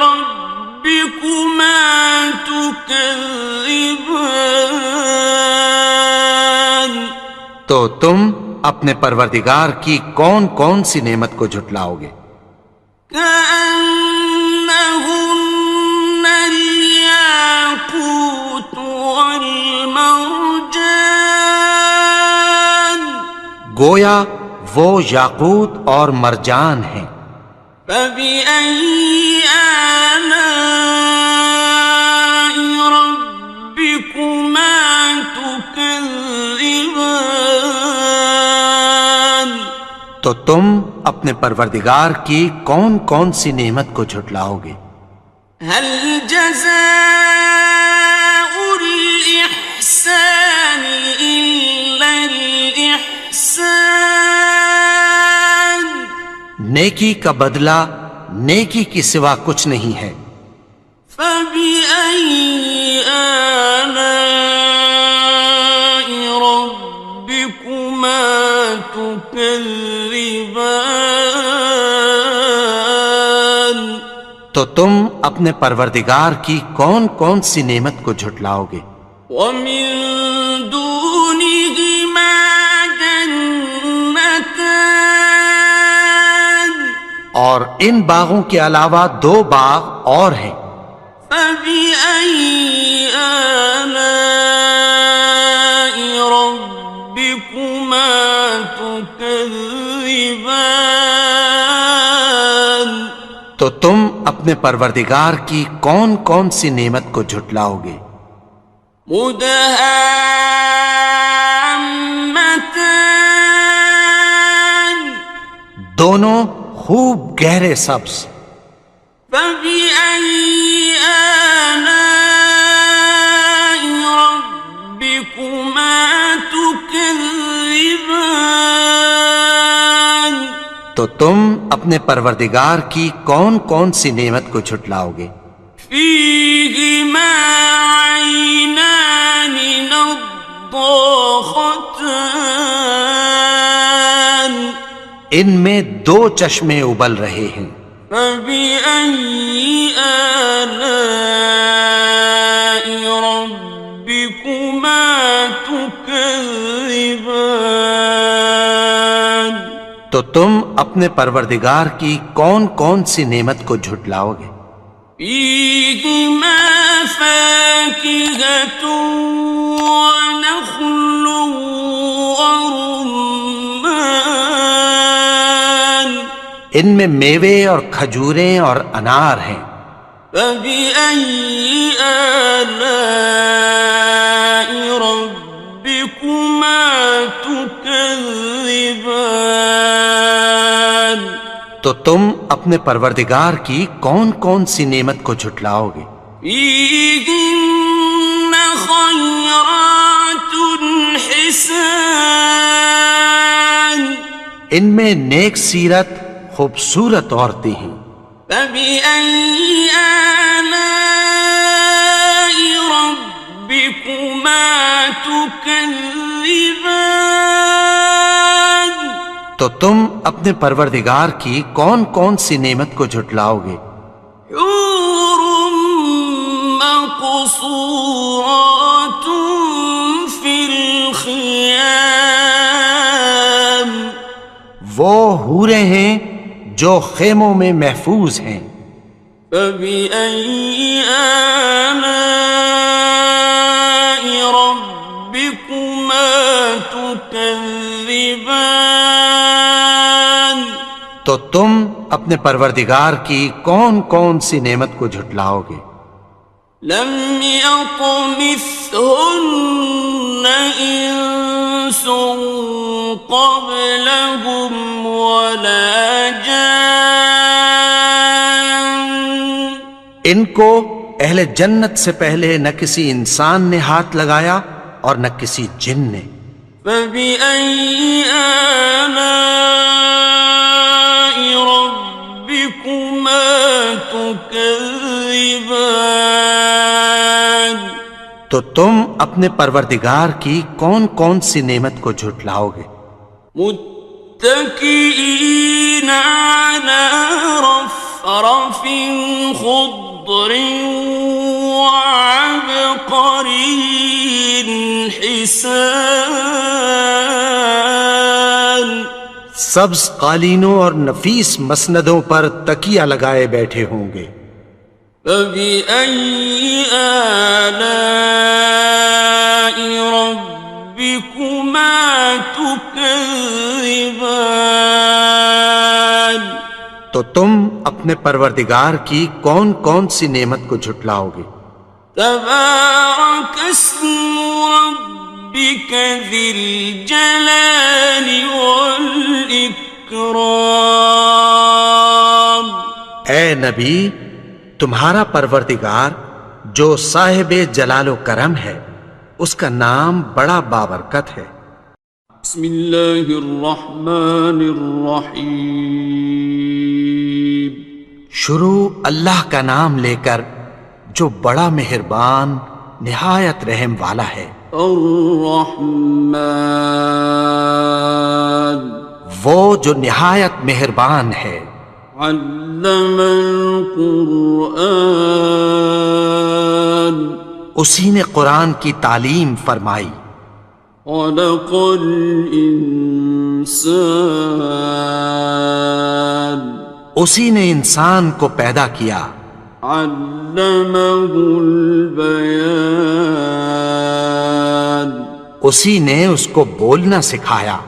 رَبِّكُمَا تُكَذِّبَانِ؟ تو تم اپنے پروردگار کی کون کون سی نعمت کو جھٹلاؤ گے؟ كأنهن الياقوت والمرجان گویا وہ یاقوت اور مرجان ہیں۔ فبأي آلاء ربكما تكذبان تو تم اپنے پروردگار کی کون کون سی نعمت کو جھٹلاؤ گے؟ هل جزاء الإحسان إلا الإحسان نیکی کا بدلہ نیکی کی سوا کچھ نہیں ہے۔ فبأي آلاء ربكما تكذبان تو تم اپنے پروردگار کی کون کون سی نعمت کو جھٹلاؤ گے؟ ومن دونهما جنتان اور ان باغوں کے علاوہ دو باغ اور ہیں۔ فبأي آلاء ربكما تكذبان تو تم اپنے پروردگار کی کون کون سی نعمت کو جھٹلاؤ گے؟ مدهامتان دونوں خوب گہرے سبز۔ فبأي آلاء ربكما تكذبان تو تم اپنے پروردگار کی کون کون سی نعمت کو جھٹلاؤ گے؟ فيهما عينان نضاختان ان میں دو چشمے ابل رہے ہیں۔ فبأي آلاء ربكما تكذبان تو تم اپنے پروردگار کی کون کون سی نعمت کو جھٹلاؤ گے؟ فيهما فاكهة ونخل ورمان ان میں میوے اور کھجوریں اور انار ہیں۔ فبأي آلاء ربكما تكذبان تو تم اپنے پروردگار کی کون کون سی نعمت کو جھٹلاؤ گے؟ فيهن خيرات حسان ان میں نیک سیرت خوبصورت عورتیں ہیں۔ فبأي آلاء ربكما تكذبان تو تم اپنے پروردگار کی کون کون سی نعمت کو جھٹلاؤ گے؟ حور مقصورات في الخيام وہ حوریں ہیں جو خیموں میں محفوظ ہیں۔ فبأي آلاء ربكما تكذبان تو تم اپنے پروردگار کی کون کون سی نعمت کو جھٹلاؤ گے؟ لم يطمثهن إنس قبلهم ولا جان ان کو اہل جنت سے پہلے نہ کسی انسان نے ہاتھ لگایا اور نہ کسی جن نے۔ فبأي آلاء ربكما تكذبان تو تم اپنے پروردگار کی کون کون سی نعمت کو جھٹلاؤ گے؟ متكئين على رفرف خضر وعبقري حسان سبز قالینوں اور نفیس مسندوں پر تکیہ لگائے بیٹھے ہوں گے. فبأي آلاء ربكما تكذبان. تو تم اپنے پروردگار کی کون کون سی نعمت کو جھٹلاؤ گے؟ تبارك اسم ربك ذي الجلال والإكرام. اے نبی، تمہارا پروردگار جو صاحب جلال و کرم ہے، اس کا نام بڑا بابرکت ہے. بسم اللہ الرحمن الرحیم. شروع اللہ کا نام لے کر جو بڑا مہربان نہایت رحم والا ہے. الرحمن وہ جو نہایت مہربان ہے. علم القرآن اسی نے قرآن کی تعلیم فرمائی. خلق الانسان اسی نے انسان کو پیدا کیا. علمہ البیان اسی نے اس کو بولنا سکھایا.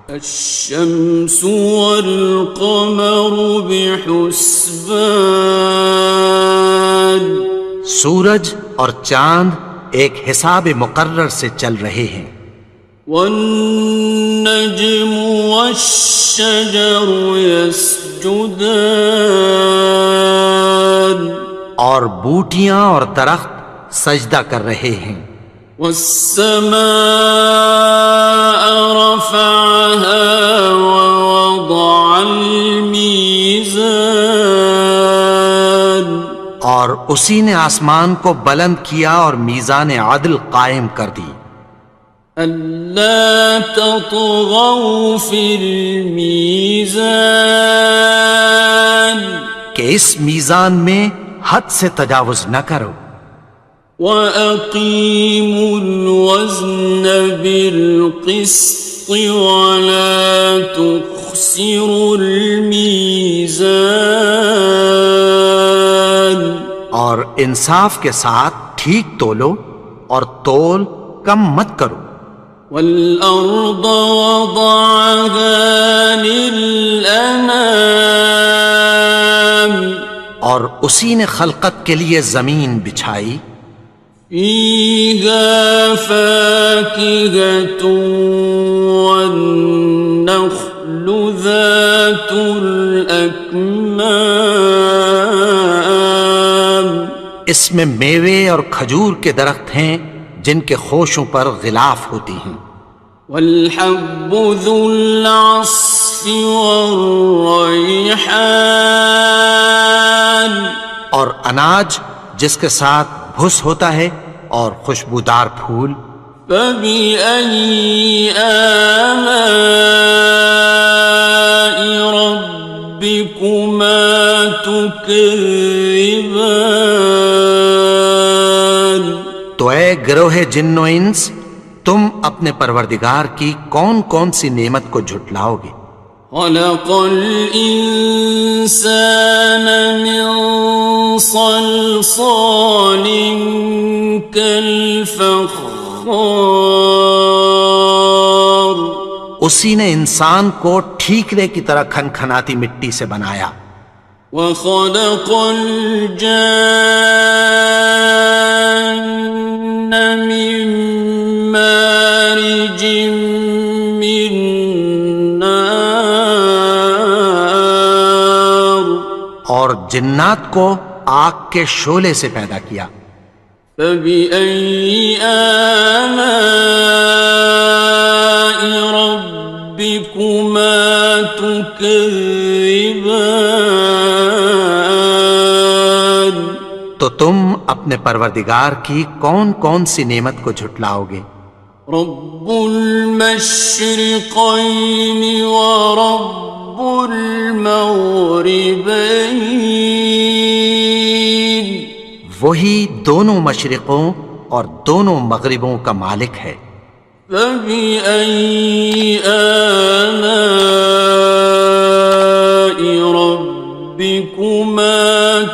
الشمس والقمر بحسبان سورج اور چاند ایک حساب مقرر سے چل رہے ہیں. والنجم والشجر يسجدان اور بوٹیاں اور درخت سجدہ کر رہے ہیں. والسماء رفعها ووضع الميزان اور اسی نے آسمان کو بلند کیا اور میزان عدل قائم کر دی. ألا تطغوا في الميزان کہ اس میزان میں حد سے تجاوز نہ کرو. وَأَقِيمُوا الْوَزْنَ بِالْقِسْطِ وَلَا تُخْسِرُوا الْمِيزَانَ اور انصاف کے ساتھ ٹھیک تولو اور تول کم مت کرو. وَالْأَرْضَ وَضَعَهَا لِلْأَنَامِ اور اسی نے خلقت کے لیے زمین بچھائی. فِيهَا فَاكِهَةٌ وَالنَّخْلُ ذَاتُ الْأَكْمَامِ اس میں میوے اور کھجور کے درخت ہیں جن کے خوشوں پر غلاف ہوتی ہیں. وَالْحَبُّ ذُو الْعَصْفِ وَالرَّيْحَانِ اور اناج جس کے ساتھ بھس ہوتا ہے اور خوشبودار پھول. فَبِأَيِّ آلَاءِ رَبِّكُمَا تُكَذِّبَانِ تو اے گروہ جن و انس، تم اپنے پروردگار کی کون کون سی نعمت کو جھٹلاؤ گے؟ خلق الإنسان من صلصال كالفخار اسی نے انسان کو ٹھیکرے کی طرح کھنکھناتی مٹی سے بنایا. وخلق الجان من مارج من نار اور جنات کو آگ کے شعلے سے پیدا کیا. فبأي آلاء ربكما تكذبان تو تم اپنے پروردگار کی کون کون سی نعمت کو جھٹلاؤ گے؟ رب المشرقين ورب المغربين وہی دونوں مشرقوں اور دونوں مغربوں کا مالک ہے. فبأي آلاء ربكما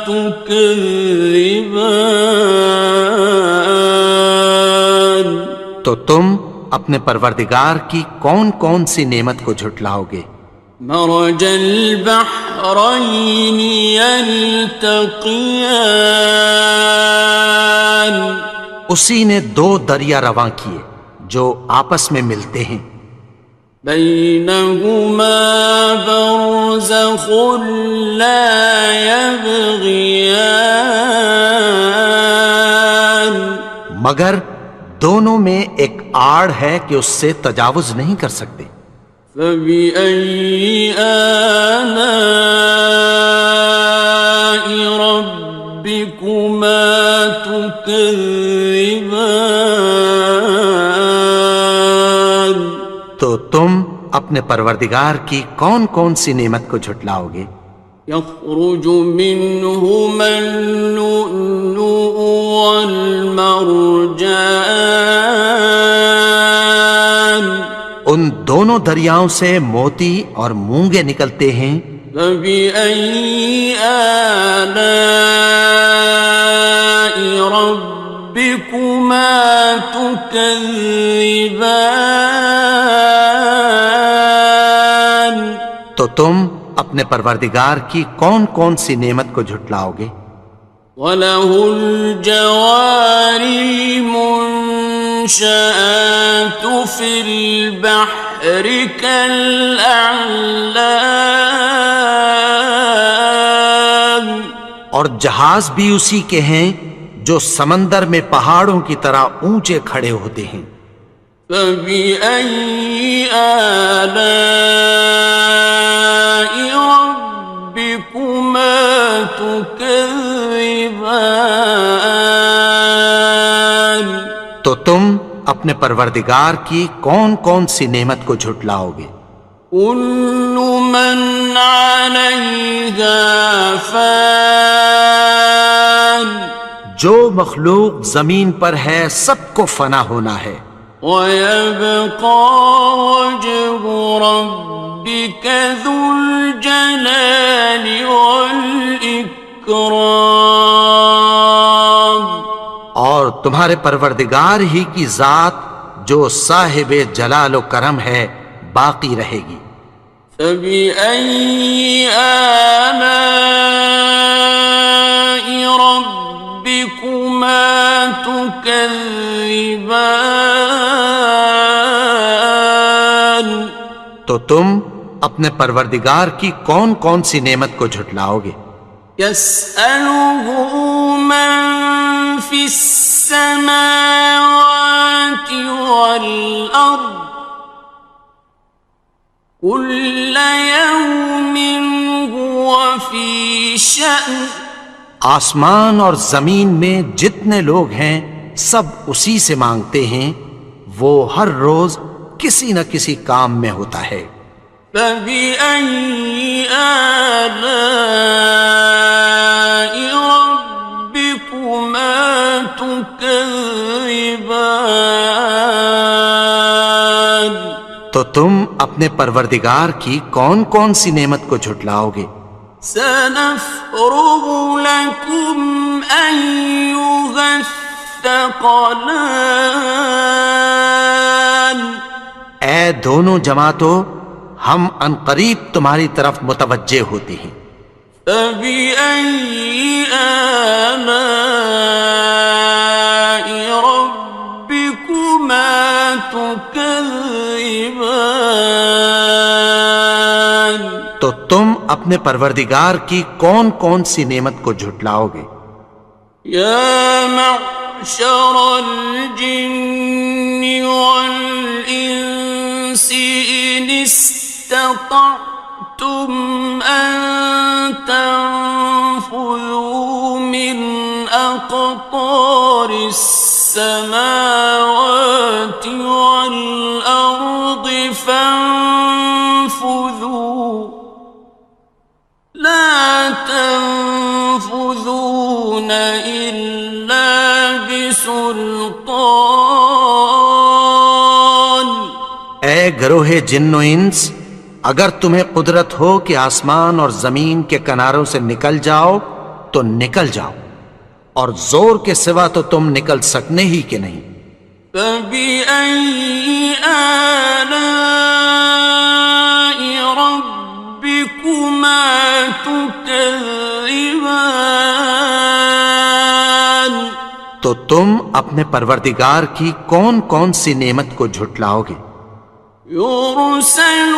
تكذبان؟ تو تم اپنے پروردگار کی کون کون سی نعمت کو جھٹلاؤ گے؟ مرج البحرين يلتقيان، اسی نے دو دریا رواں کیے جو آپس میں ملتے ہیں، بينهما برزخ لا يبغيان، مگر دونوں میں ایک آڑ ہے کہ اس سے تجاوز نہیں کر سکتے۔ فبأي آلاء ربكما تكذبان؟ تو تم اپنے پروردگار کی کون کون سی نعمت کو جھٹلاؤ گے؟ يخرج منهما اللؤلؤ والمرجان، ان دونوں دریاؤں سے موتی اور مونگے نکلتے ہیں۔ فبأي آلاء ربكما تكذبان؟ تو تم اپنے پروردگار کی کون کون سی نعمت کو جھٹلاؤ گے؟ وَلَهُ الْجَوَارِ الْمُنشَآتُ فِي الْبَحْرِ كَالْأَعْلَامِ، اور جہاز بھی اسی کے ہیں جو سمندر میں پہاڑوں کی طرح اونچے کھڑے ہوتے ہیں۔ فبأي آلاء ربكما تكذبان؟ تو تم اپنے پروردگار کی کون کون سی نعمت کو جھٹلاؤ گے؟ كل من عليها فان، جو مخلوق زمین پر ہے سب کو فنا ہونا ہے، ويبقى وجه ربك ذو الجلال والإكرام، اور تمہارے پروردگار ہی کی ذات جو صاحب جلال و کرم ہے باقی رہے گی۔ فبأي آلاء ربكما تكذبان؟ تو تم اپنے پروردگار کی کون کون سی نعمت کو جھٹلاؤ گے؟ يسأله من في السماوات والأرض كل يوم هو في شأن، آسمان اور زمین میں جتنے لوگ ہیں سب اسی سے مانگتے ہیں، وہ ہر روز کسی نہ کسی کام میں ہوتا ہے۔ فبأي آلاء ربكما تكذبان؟ تو تم اپنے پروردگار کی کون کون سی نعمت کو جھٹلاؤ گے؟ سنفرغ لكم أيها الثقلان، اے دونوں جماعتوں، ہم عنقریب تمہاری طرف متوجہ ہوتے ہیں۔ فبأي آلاء ربكما تكذبان؟ تو تم اپنے پروردگار کی کون کون سی نعمت کو جھٹلاؤ گے؟ يا معشر الجن والإنس إن استطعتم أن تنفذوا من أقطار السماوات والأرض فانفذوا، لا تنفذون إلا بسلطان، گروہ جن و انس، اگر تمہیں قدرت ہو کہ آسمان اور زمین کے کناروں سے نکل جاؤ تو نکل جاؤ، اور زور کے سوا تو تم نکل سکنے ہی کہ نہیں۔ فَبِأَيِّ آلَاءِ رَبِّكُمَا تُكَذِّبَانِ، تو تم اپنے پروردگار کی کون کون سی نعمت کو جھٹلاؤ گے؟ يُرْسَلُ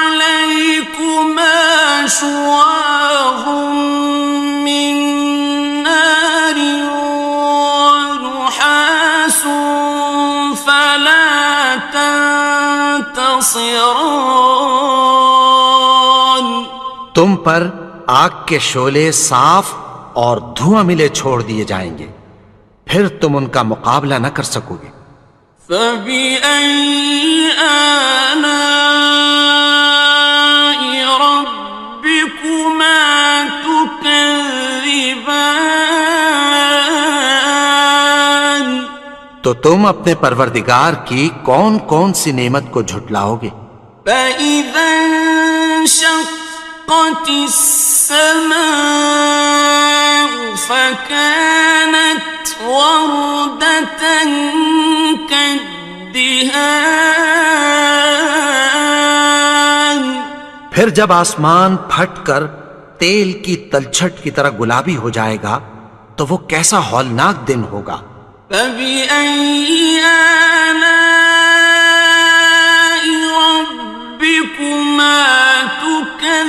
عَلَيْكُمَا شُوَاظٌ مِّن نَّارٍ وَنُحَاسٌ فَلَا تَنتَصِرَانِ، تم پر آگ کے شعلے صاف اور دھواں ملے چھوڑ دیے جائیں گے، پھر تم ان کا مقابلہ نہ کر سکو گے۔ فَبِأَيِّ آلَاءِ رَبِّكُمَا تُكَذِّبَانِ، تو تم اپنے پروردگار کی کون کون سی نعمت کو جھٹلاؤ گے؟ فَإِذَا انشَقَّتِ السَّمَاءُ فَكَانَتْ وَرْدَةً كَالدِّهَانِ، پھر جب آسمان پھٹ کر تیل کی تلچھٹ کی طرح گلابی ہو جائے گا تو وہ کیسا ہولناک دن ہوگا۔ فَبِأَيِّ آلَاءِ رَبِّكُمَا تُكَذِّبَانِ،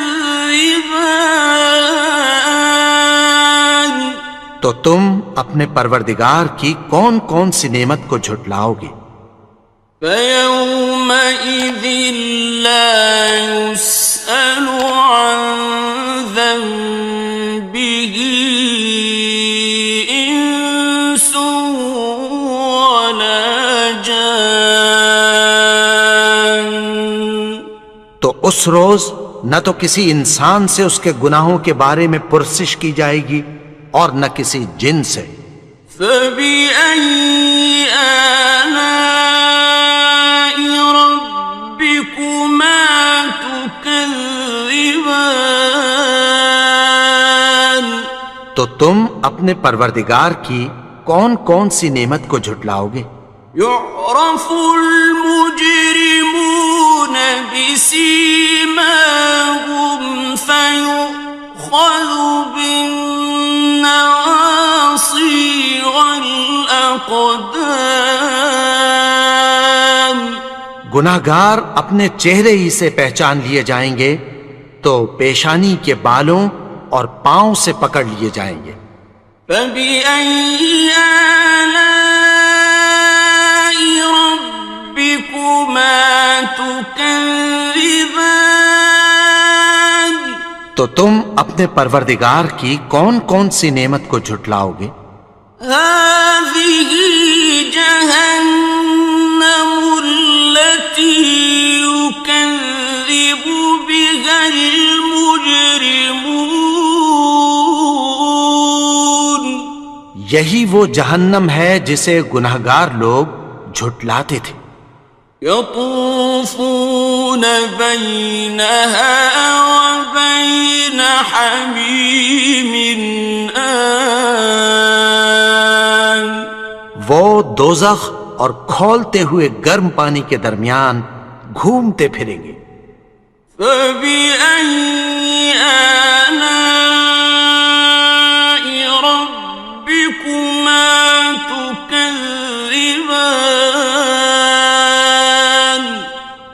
تو تم اپنے پروردگار کی کون کون سی نعمت کو جھٹلاؤ گے؟ فَيَوْمَئِذٍ لَا يُسْأَلُ عَن ذَنبِهِ إِنسٌ وَلَا جَانٌّ، تو اس روز نہ تو کسی انسان سے اس کے گناہوں کے بارے میں پرسش کی جائے گی اور نہ کسی جن سے۔ فَبِأَيِّ آلَاءِ رَبِّكُمَا تُكَذِّبَانِ، تو تم اپنے پروردگار کی کون کون سی نعمت کو جھٹلاؤ گے؟ يُعْرَفُ الْمُجْرِمُونَ بِسِيمَاهُمْ فَيُؤْخَذُ بِالنَّوَاصِي وَالْأَقْدَامِ، گناہگار اپنے چہرے ہی سے پہچان لیے جائیں گے تو پیشانی کے بالوں اور پاؤں سے پکڑ لیے جائیں گے۔ فَبِأَيِّ آلَاءِ رَبِّكُمَا تُكَذِّبَانِ، تو تم اپنے پروردگار کی کون کون سی نعمت کو جھٹلاؤ گے؟ هَٰذِهِ جَهَنَّمُ الَّتِي يُكَذِّبُ بِهَا الْمُجْرِمُونَ، یہی وہ جہنم ہے جسے گناہگار لوگ جھٹلاتے تھے۔ يَطُوفُونَ بَيْنَهَا وَبَيْنَ حَمِيمٍ آنٍ، وہ دوزخ اور کھولتے ہوئے گرم پانی کے درمیان گھومتے پھریں گے۔ فَبِأَيِّ آلَاءِ رَبِّكُمَا تُكَذِّبَانِ،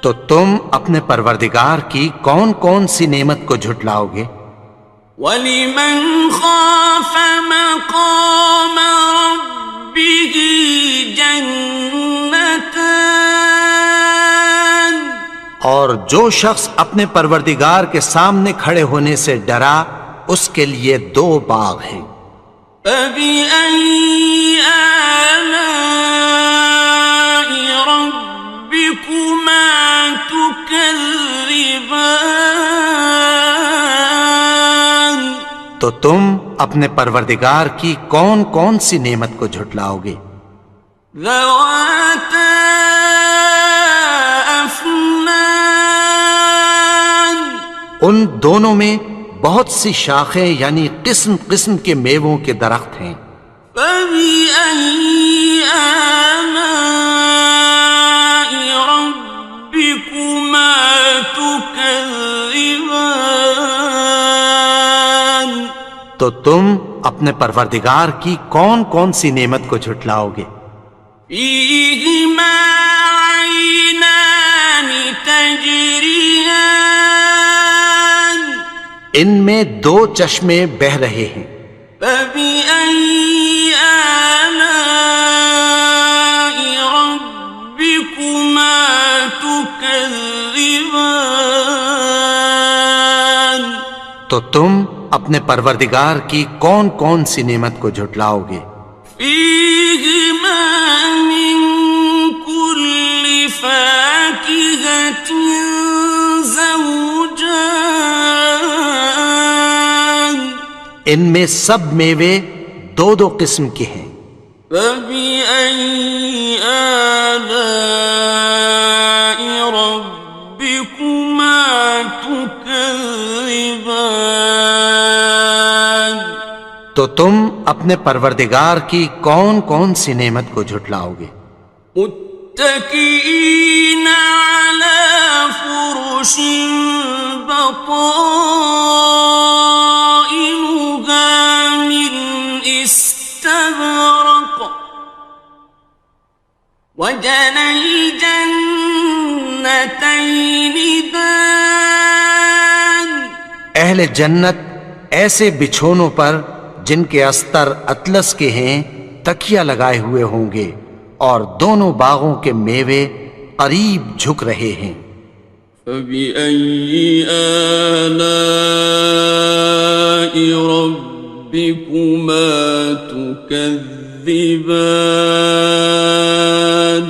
تو تم اپنے پروردگار کی کون کون سی نعمت کو جھٹلاؤ گے؟ وَلِمَنْ خَافَ مَقَامَ رَبِّهِ جَنَّتَانِ، اور جو شخص اپنے پروردگار کے سامنے کھڑے ہونے سے ڈرا اس کے لیے دو باغ ہیں۔ فَبِأَيِّ آلَاءِ رَبِّكُمَا تُكَذِّبَانِ، تو تم اپنے پروردگار کی کون کون سی نعمت کو جھٹلاؤ گے؟ ذَوَاتَا أَفْنَانٍ دونوں میں بہت سی شاخیں یعنی قسم قسم کے میووں کے درخت ہیں۔ فَبِأَيِّ آلَاءِ رَبِّكُمَا تُكَذِّبَانِ تو تم اپنے پروردگار کی کون کون سی نعمت کو جھٹلاؤ گے؟ فِيهِمَا عَيْنَانِ تَجْرِيَانِ ان میں دو چشمے بہہ رہے ہیں۔ فَبِأَيِّ آلَاءِ رَبِّكُمَا تُكَذِّبَانِ تو تم اپنے پروردگار کی کون کون سی نعمت کو جھٹلاؤ گے؟ فِيهِمَا مِن كُلِّ فَاكِهَةٍ زَوْجَانِ ان میں سب میوے دو دو قسم کے ہیں۔ فَبِأَيِّ آلَاءِ رَبِّكُمَا تُكَذِّبَانِ تو تم اپنے پروردگار کی کون کون سی نعمت کو جھٹلاؤ گے؟ متكئين على فرش بطائنها من استبرق وجنى الجنتين دان اہل جنت ایسے بچھونوں پر جن کے استر اطلس کے ہیں تکیہ لگائے ہوئے ہوں گے، اور دونوں باغوں کے میوے قریب جھک رہے ہیں۔ فَبِأَيِّ آلَاءِ رَبِّكُمَا تُكَذِّبَانِ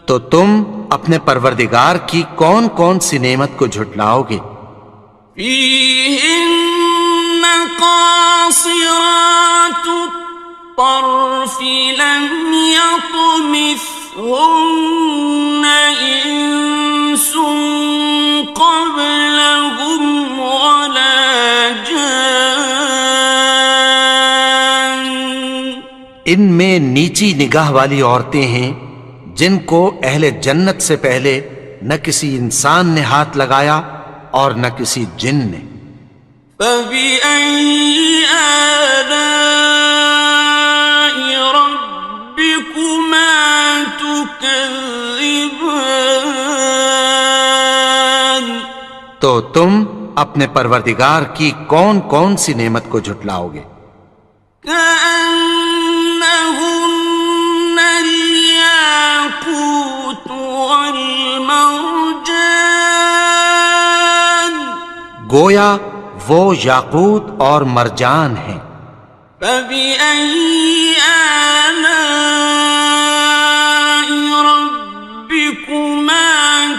تو تم اپنے پروردگار کی کون کون سی نعمت کو جھٹلاؤ گے؟ فِيهِنَّ قَاصِرَاتُ الطَّرْفِ لَمْ يَطْمِثْهُنَّ إِنسٌ قَبْلَهُمْ وَلَا جَانٌّ ان میں نیچی نگاہ والی عورتیں ہیں جن کو اہل جنت سے پہلے نہ کسی انسان نے ہاتھ لگایا اور نہ کسی جن نے۔ فَبِأَيِّ آلَاءِ رَبِّكُمَا تُكَذِّبَانِ تو تم اپنے پروردگار کی کون کون سی نعمت کو جھٹلاؤ گے؟ كَأَنَّهُنَّ الْيَاقُوتُ وَالْمَرْجَانُ گویا وہ یاقوت اور مرجان ہیں۔ فَبِأَيِّ آلَاءِ رَبِّكُمَا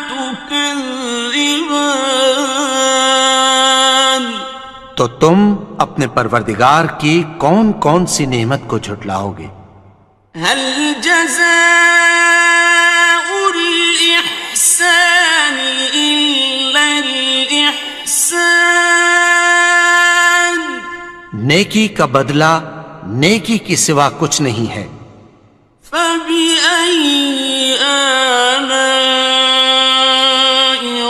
تُكَذِّبَانِ تو تم اپنے پروردگار کی کون کون سی نعمت کو جھٹلاؤ گے؟ هَلْ جَزَاءُ الْإِحْسَانِ إِلَّا الْإِحْسَانُ نیکی کا بدلہ نیکی کی سوا کچھ نہیں ہے۔ فَبِأَيِّ آلَاءِ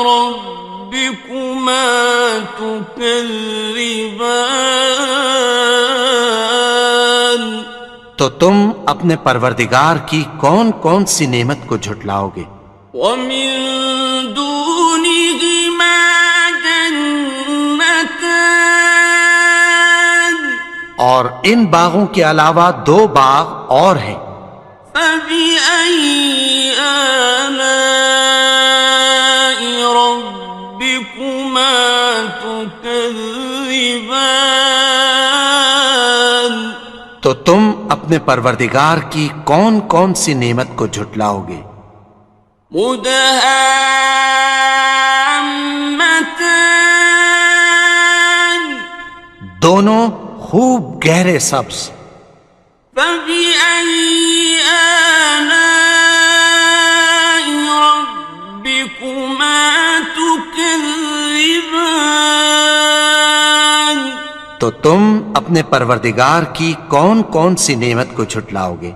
رَبِّكُمَا تُكَذِّبَانِ تو تم اپنے پروردگار کی کون کون سی نعمت کو جھٹلاؤ گے؟ وَمِن دُونِهِمَا جَنَّتَانِ اور ان باغوں کے علاوہ دو باغ اور ہیں۔ فَبِأَيِّ آلَاءِ رَبِّكُمَا تُكَذِّبَانِ تو تم اپنے پروردگار کی کون کون سی نعمت کو جھٹلاؤ گے؟ مُدْهَامَّتَانِ دونوں خوب گہرے سبز۔ فَبِأَيِّ آلَاءِ رَبِّكُمَا تُكَذِّبَانِ تو تم اپنے پروردگار کی کون کون سی نعمت کو جھٹلاؤ گے؟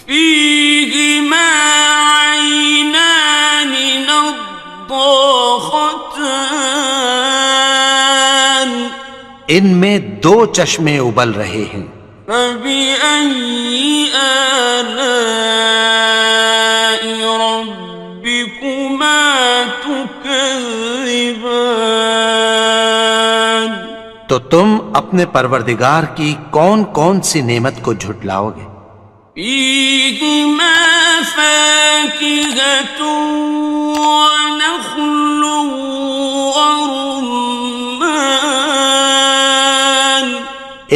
فيهما عينان نضاختان ان میں دو چشمے ابل رہے ہیں، فبأي آلاء ربكما تكذبان تو تم اپنے پروردگار کی کون کون سی نعمت کو جھٹلاؤ گے؟ فيهما فاكهة ونخل ورمان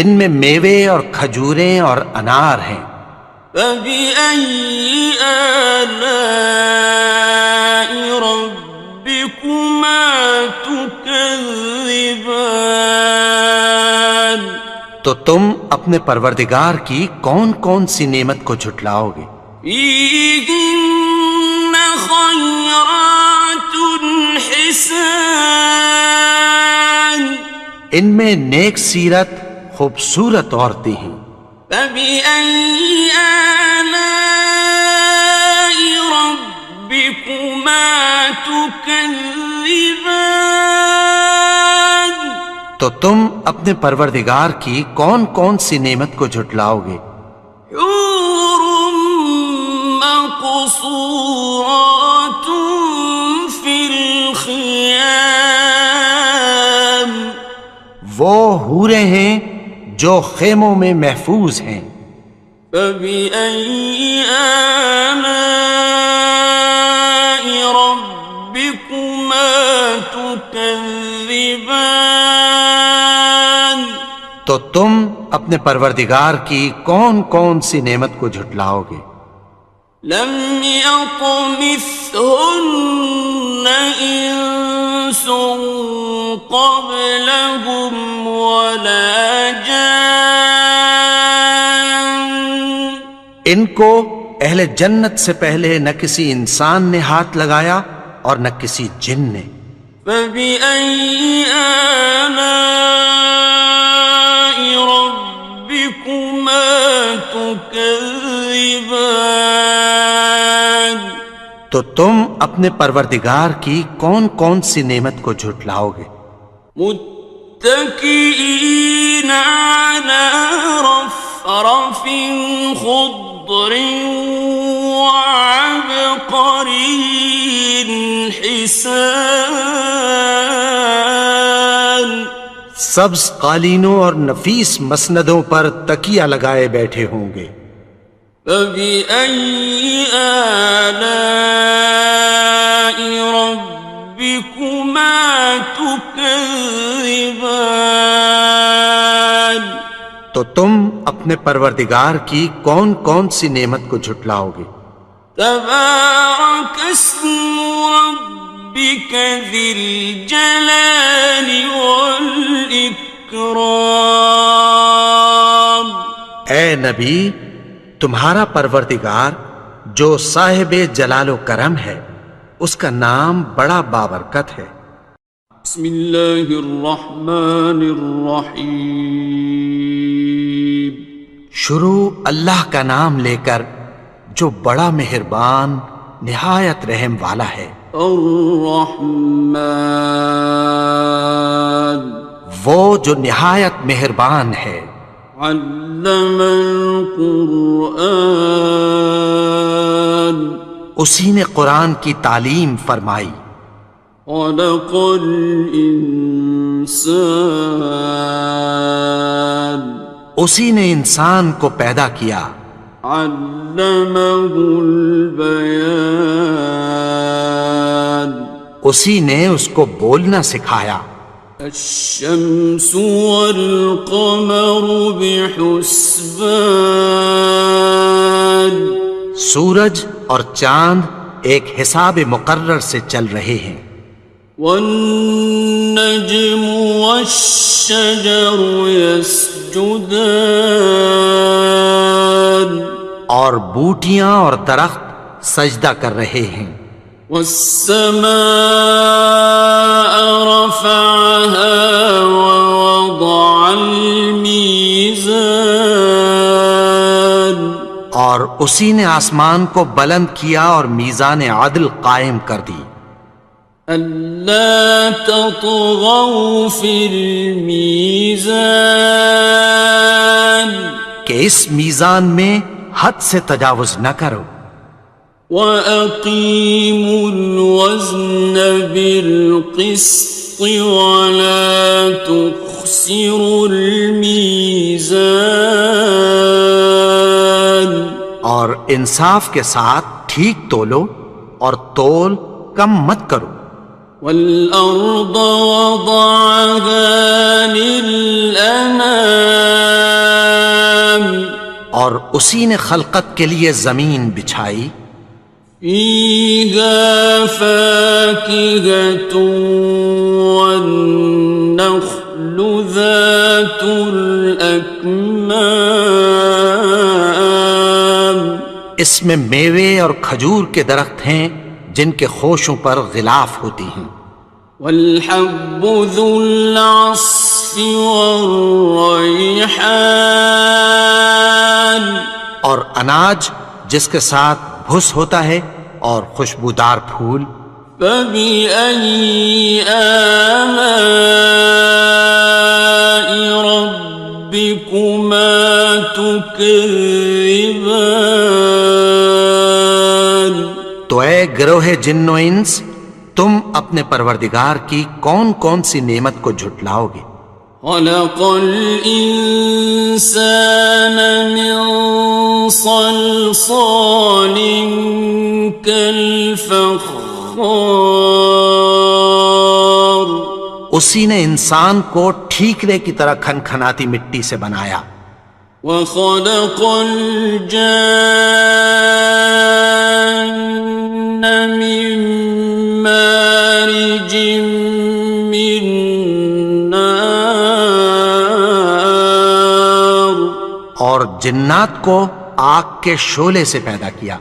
ان میں میوے اور کھجوریں اور انار ہیں، فبأي آلاء ربكما تكذبان تو تم اپنے پروردگار کی کون کون سی نعمت کو جھٹلاؤ گے؟ فيهن خيرات حسان ان میں نیک سیرت خوبصورت عورتیں ہیں، فبأي آلاء ربكما تكذبان تو تم اپنے پروردگار کی کون کون سی نعمت کو جھٹلاؤ گے؟ حور مقصورات في الخيام وہ حوریں ہیں جو خیموں میں محفوظ ہیں، فبأي آلاء ربكما تكذبان تو تم اپنے پروردگار کی کون کون سی نعمت کو جھٹلاؤ گے؟ لم يطمثهن إنس قبلهم ولا جان ان کو اہل جنت سے پہلے نہ کسی انسان نے ہاتھ لگایا اور نہ کسی جن نے، فبأي آلاء ربكما تكذبان تو تم اپنے پروردگار کی کون کون سی نعمت کو جھٹلاؤ گے؟ متكئين على رفرف خضر وعبقري حسان سبز قالینوں اور نفیس مسندوں پر تکیہ لگائے بیٹھے ہوں گے، فبأي آلاء ربكما تكذبان تو تم اپنے پروردگار کی کون کون سی نعمت کو جھٹلاؤ گے؟ تبارك اسم ربك ذي الجلال والإكرام اے نبی، تمہارا پروردگار جو صاحب جلال و کرم ہے، اس کا نام بڑا بابرکت ہے۔ بسم الله الرحمن الرحيم شروع اللہ کا نام لے کر جو بڑا مہربان نہایت رحم والا ہے۔ الرحمن وہ جو نہایت مہربان ہے، علم القرآن اسی نے قرآن کی تعلیم فرمائی، خلق الإنسان اسی نے انسان کو پیدا کیا، علمه البيان اسی نے اس کو بولنا سکھایا، الشمس والقمر بحسبان سورج اور چاند ایک حساب مقرر سے چل رہے ہیں، والنجم والشجر يسجدان اور بوٹیاں اور درخت سجدہ کر رہے ہیں، والسماء رفعها ووضع اور اسی نے آسمان کو بلند کیا اور میزان عدل قائم کر دی ألا تطغوا في الميزان کہ اس میزان میں حد سے تجاوز نہ کرو وأقيموا الوزن بالقسط ولا تخسروا الميزان اور انصاف کے ساتھ ٹھیک تولو اور تول کم مت کرو والأرض وضعها للأنام اور اسی نے خلقت کے لیے زمین بچھائی فيها فاكهة والنخل ذات الأكمام اس میں میوے اور کھجور کے درخت ہیں جن کے خوشوں پر غلاف ہوتی ہیں والحب ذو العصف والريحان اور اناج جس کے ساتھ بھس ہوتا ہے اور خوشبودار پھول فبأي آلاء ربكما تكذبان تو اے گروہ جن و انس تم اپنے پروردگار کی کون کون سی نعمت کو جھٹلاؤ گے خلق الإنسان من صلصال كالفخار اسی نے انسان کو ٹھیکرے کی طرح کھنکھناتی مٹی سے بنایا وخلق الجان من مارج من نار اور جنات کو آگ کے شعلے سے پیدا کیا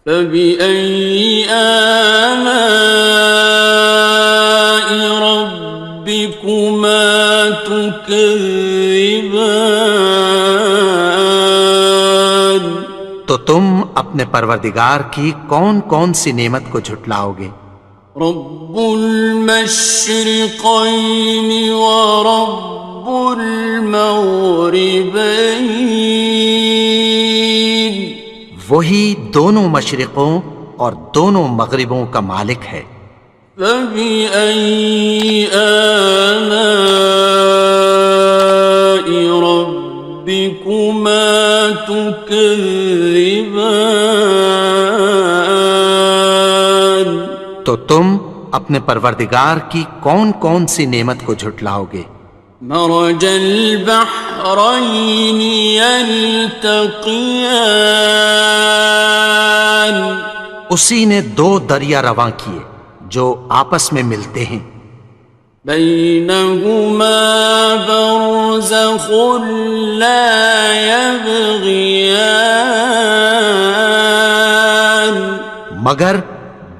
فبأي آلاء ربكما تكذبان تو تم اپنے پروردگار کی کون کون سی نعمت کو جھٹلاؤ گے رب المشرقين ورب المغربين وہی دونوں مشرقوں اور دونوں مغربوں کا مالک ہے فبأي آلاء ربكما تكذبان تو تم اپنے پروردگار کی کون کون سی نعمت کو جھٹلاؤ گے مرج البحرين يلتقيان اسی نے دو دریا رواں کیے جو آپس میں ملتے ہیں بينهما برزخ لا يبغيان مگر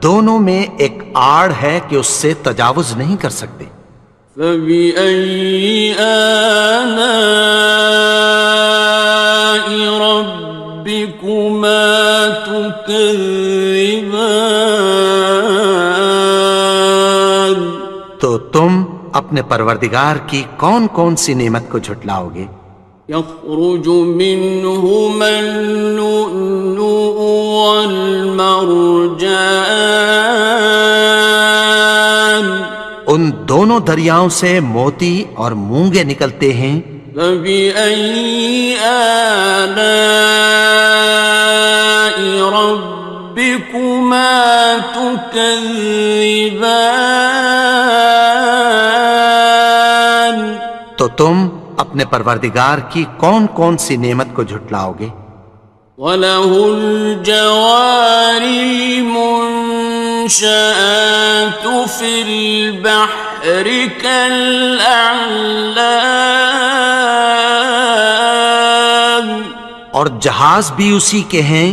دونوں میں ایک آڑ ہے کہ اس سے تجاوز نہیں کر سکتے فبأي آلاء ربكما تكذبان تو تم اپنے پروردگار کی کون کون سی نعمت کو جھٹلاؤ گے يخرج منهما اللؤلؤ والمرجان ان دونوں دریاؤں سے موتی اور مونگے نکلتے ہیں فبأي آلاء ربكما تكذبان تو تم اپنے پروردگار کی کون کون سی نعمت کو جھٹلاؤ گے وَلَهُ الْجَوَارِ الْمُنشَآتُ فِي الْبَحْرِ كَالْأَعْلَامِ اور جہاز بھی اسی کے ہیں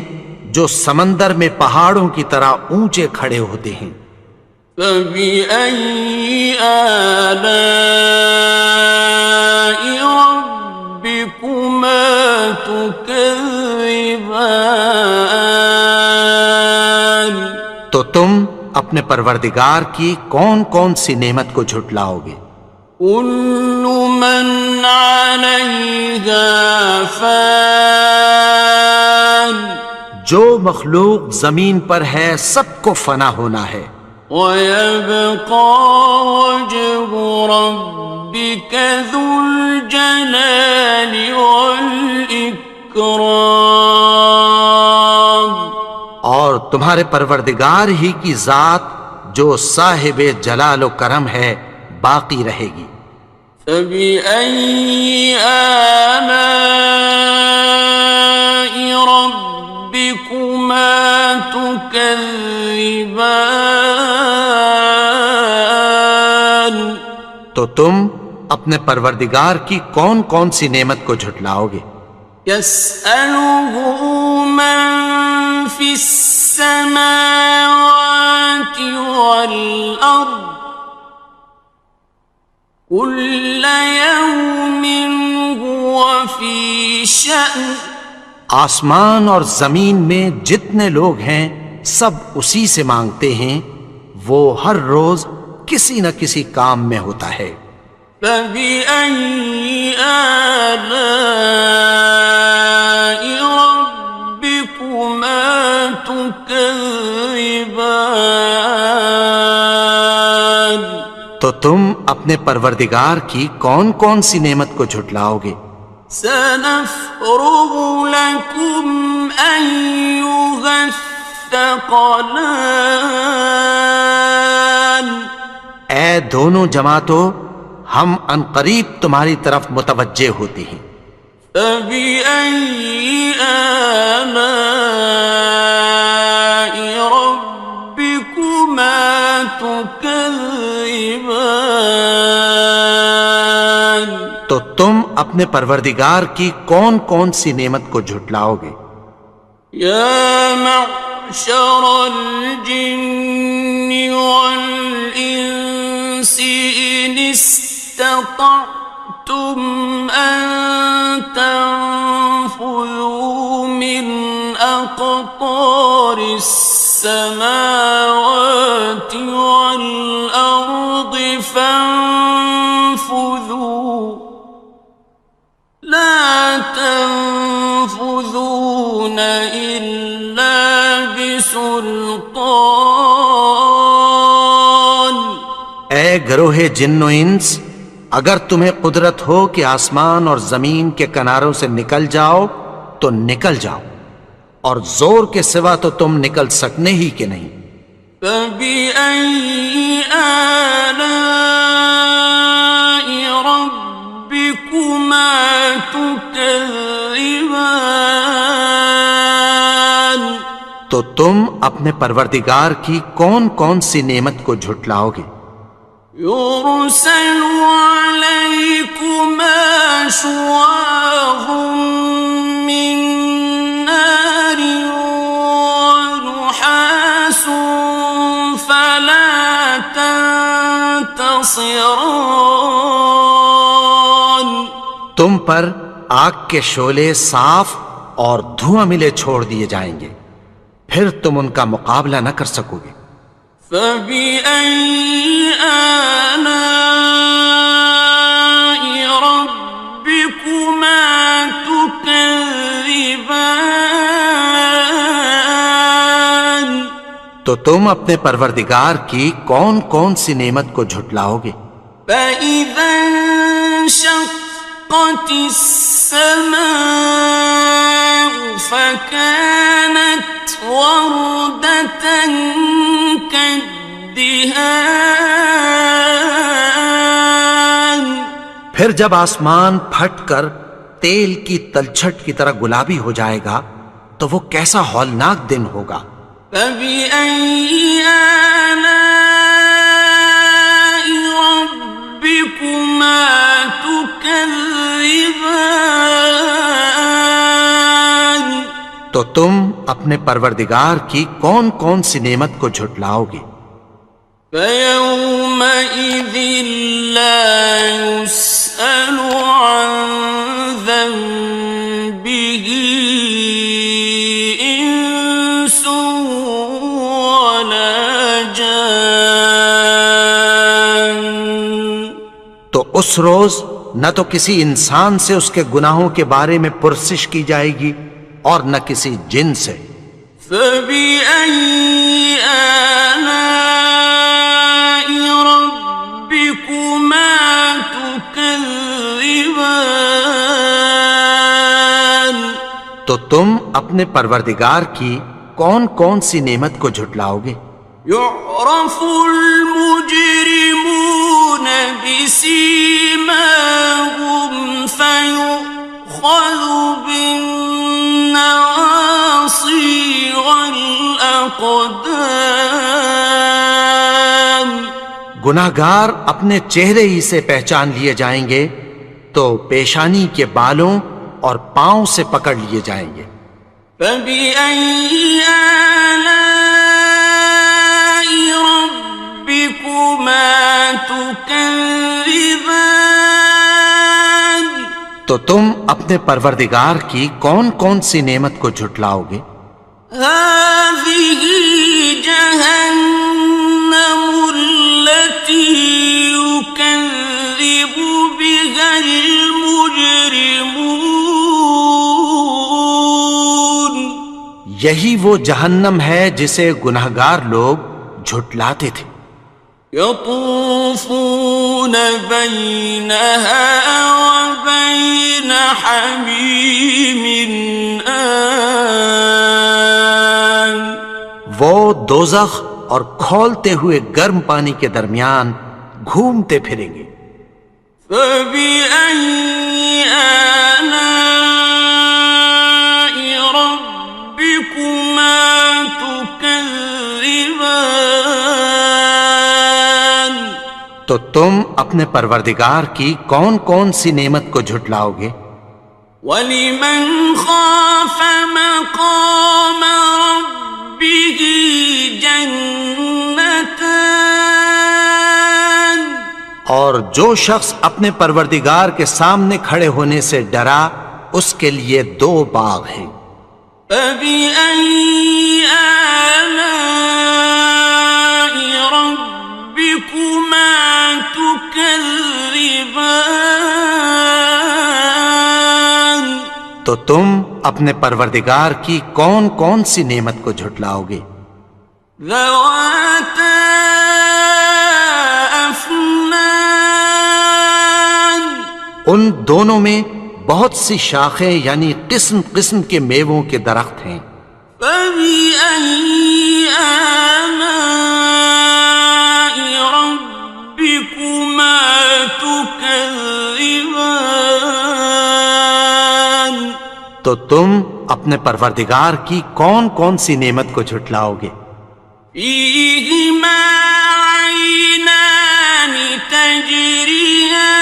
جو سمندر میں پہاڑوں کی طرح اونچے کھڑے ہوتے ہیں فَبِأَيِّ آلَاءِ رَبِّكُمَا تُكَذِّبَانِ تو تم اپنے پروردگار کی کون کون سی نعمت کو جھٹلاؤ گے؟ كل من عليها فان جو مخلوق زمین پر ہے سب کو فنا ہونا ہے، ويبقى وجه ربك ذو الجلال والإكرام اور تمہارے پروردگار ہی کی ذات جو صاحب جلال و کرم ہے باقی رہے گی۔ فبأي آلاء ربكما تكذبان تو تم اپنے پروردگار کی کون کون سی نعمت کو جھٹلاؤ گے؟ يسأله من في السماوات والأرض كل يوم هو في شأن آسمان اور زمین میں جتنے لوگ ہیں سب اسی سے مانگتے ہیں، وہ ہر روز کسی نہ کسی کام میں ہوتا ہے۔ فبأي آلاء ربكما تكذبان تو تم اپنے پروردگار کی کون کون سی نعمت کو جھٹلاؤ گے؟ سنفرغ لكم أيها الثقلان اے دونوں جماعتوں، ہم عنقریب تمہاری طرف متوجہ ہوتے ہیں۔ فبأي آلاء ربكما تكذبان تو تم اپنے پروردگار کی کون کون سی نعمت کو جھٹلاؤ گے؟ يا معشر الجن والإنس إن استطعتم أن تنفذوا من أقطار السماوات والأرض فانفذوا لا تنفذون إلا بسلطان اے گروہ جن و انس، اگر تمہیں قدرت ہو کہ آسمان اور زمین کے کناروں سے نکل جاؤ تو نکل جاؤ، اور زور کے سوا تو تم نکل سکنے ہی کہ نہیں۔ فبأي آلاء ربكما تكذبان تو تم اپنے پروردگار کی کون کون سی نعمت کو جھٹلاؤ گے؟ يرسل عليكما شواظ من نار ونحاس فلا تنتصران تم پر آگ کے شعلے صاف اور دھواں ملے چھوڑ دیے جائیں گے، پھر تم ان کا مقابلہ نہ کر سکو گے۔ فبأي آلاء ربكما تكذبان تو تم اپنے پروردگار کی کون کون سی نعمت کو جھٹلاؤ گے؟ فإذا انشقت السماء فكانت وردة كالدهان پھر جب آسمان پھٹ کر تیل کی تلچھٹ کی طرح گلابی ہو جائے گا تو وہ کیسا ہولناک دن ہوگا۔ فبأي آلاء ربكما تكذبان تو تم اپنے پروردگار کی کون کون سی نعمت کو جھٹلاؤ گے؟ فيومئذ لا يسأل عن ذنبه اس روز نہ تو کسی انسان سے اس کے گناہوں کے بارے میں پرسش کی جائے گی اور نہ کسی جن سے۔ فَبِأَيِّ آلَاءِ رَبِّكُمَا تُكَذِّبَانِ، تو تم اپنے پروردگار کی کون کون سی نعمت کو جھٹلاؤ گے؟ يعرف المجرمون بسيماهم فيؤخذ بالنواصي والأقدام۔ گناہگار اپنے چہرے ہی سے پہچان لیے جائیں گے تو پیشانی کے بالوں اور پاؤں سے پکڑ لیے جائیں گے۔ فَبِأَيِّ آلَاءِ رَبِّكُمَا تُكَذِّبَانِ، تو تم اپنے پروردگار کی کون کون سی نعمت کو جھٹلاؤ گے؟ هَٰذِهِ جَهَنَّمُ الَّتِي يُكَذِّبُ بِهَا الْمُجْرِمُونَ، یہی وہ جہنم ہے جسے گناہگار لوگ جھٹلاتے تھے۔ يطوفون بينها وبين حميم آن، وہ دوزخ اور کھولتے ہوئے گرم پانی کے درمیان گھومتے پھریں گے۔ فبأي آلاء ربكما تكذبان، تو تم اپنے پروردگار کی کون کون سی نعمت کو جھٹلاؤ گے؟ ولمن خاف مقام ربه جنتان، اور جو شخص اپنے پروردگار کے سامنے کھڑے ہونے سے ڈرا اس کے لیے 2 باغ ہیں۔ فبأي آلاء ربكما تكذبان، تو تم اپنے پروردگار کی کون کون سی نعمت کو جھٹلاؤ گے؟ ذواتا افنان، ان دونوں میں بہت سی شاخیں یعنی قسم قسم کے میووں کے درخت ہیں۔ فبأي آلاء ربكما تكذبان، تو تم اپنے پروردگار کی کون کون سی نعمت کو جھٹلاؤ گے؟ فيهما عينان تجريان،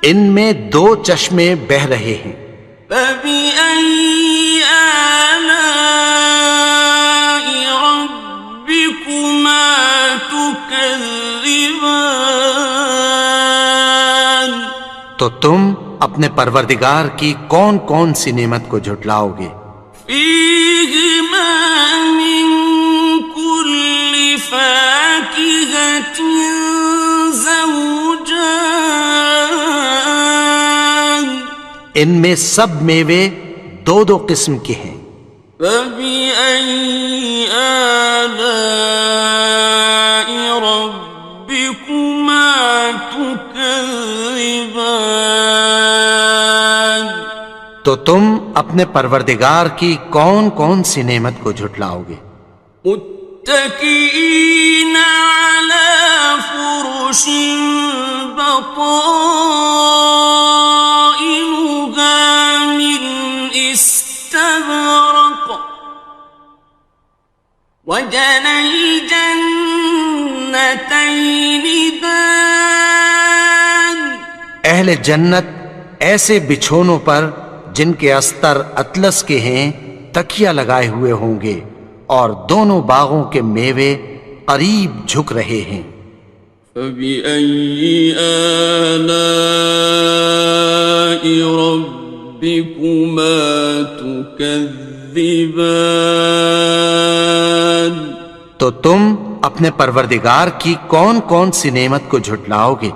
ان میں 2 چشمے بہہ رہے ہیں۔ فبأي آلاء ربكما تكذبان، تو تم اپنے پروردگار کی کون کون سی نعمت کو جھٹلاؤ گے؟ فيهما من كل فاكهة زوجان، ان میں سب میوے 2 قسم کے ہیں۔ فبأي آلاء ربكما تكذبان، تو تم اپنے پروردگار کی کون کون سی نعمت کو جھٹلاؤ گے؟ متكئين على فرش بطائنها من استبرق، وجنى الجنتين دان، اہل جنت ایسے بچھونوں پر جن کے استر اطلس کے ہیں تکیہ لگائے ہوئے ہوں گے اور دونوں باغوں کے میوے قریب جھک رہے ہیں۔ فبأي آلاء ربكما تكذبان، تو تم اپنے پروردگار کی کون کون سی نعمت کو جھٹلاؤ گے؟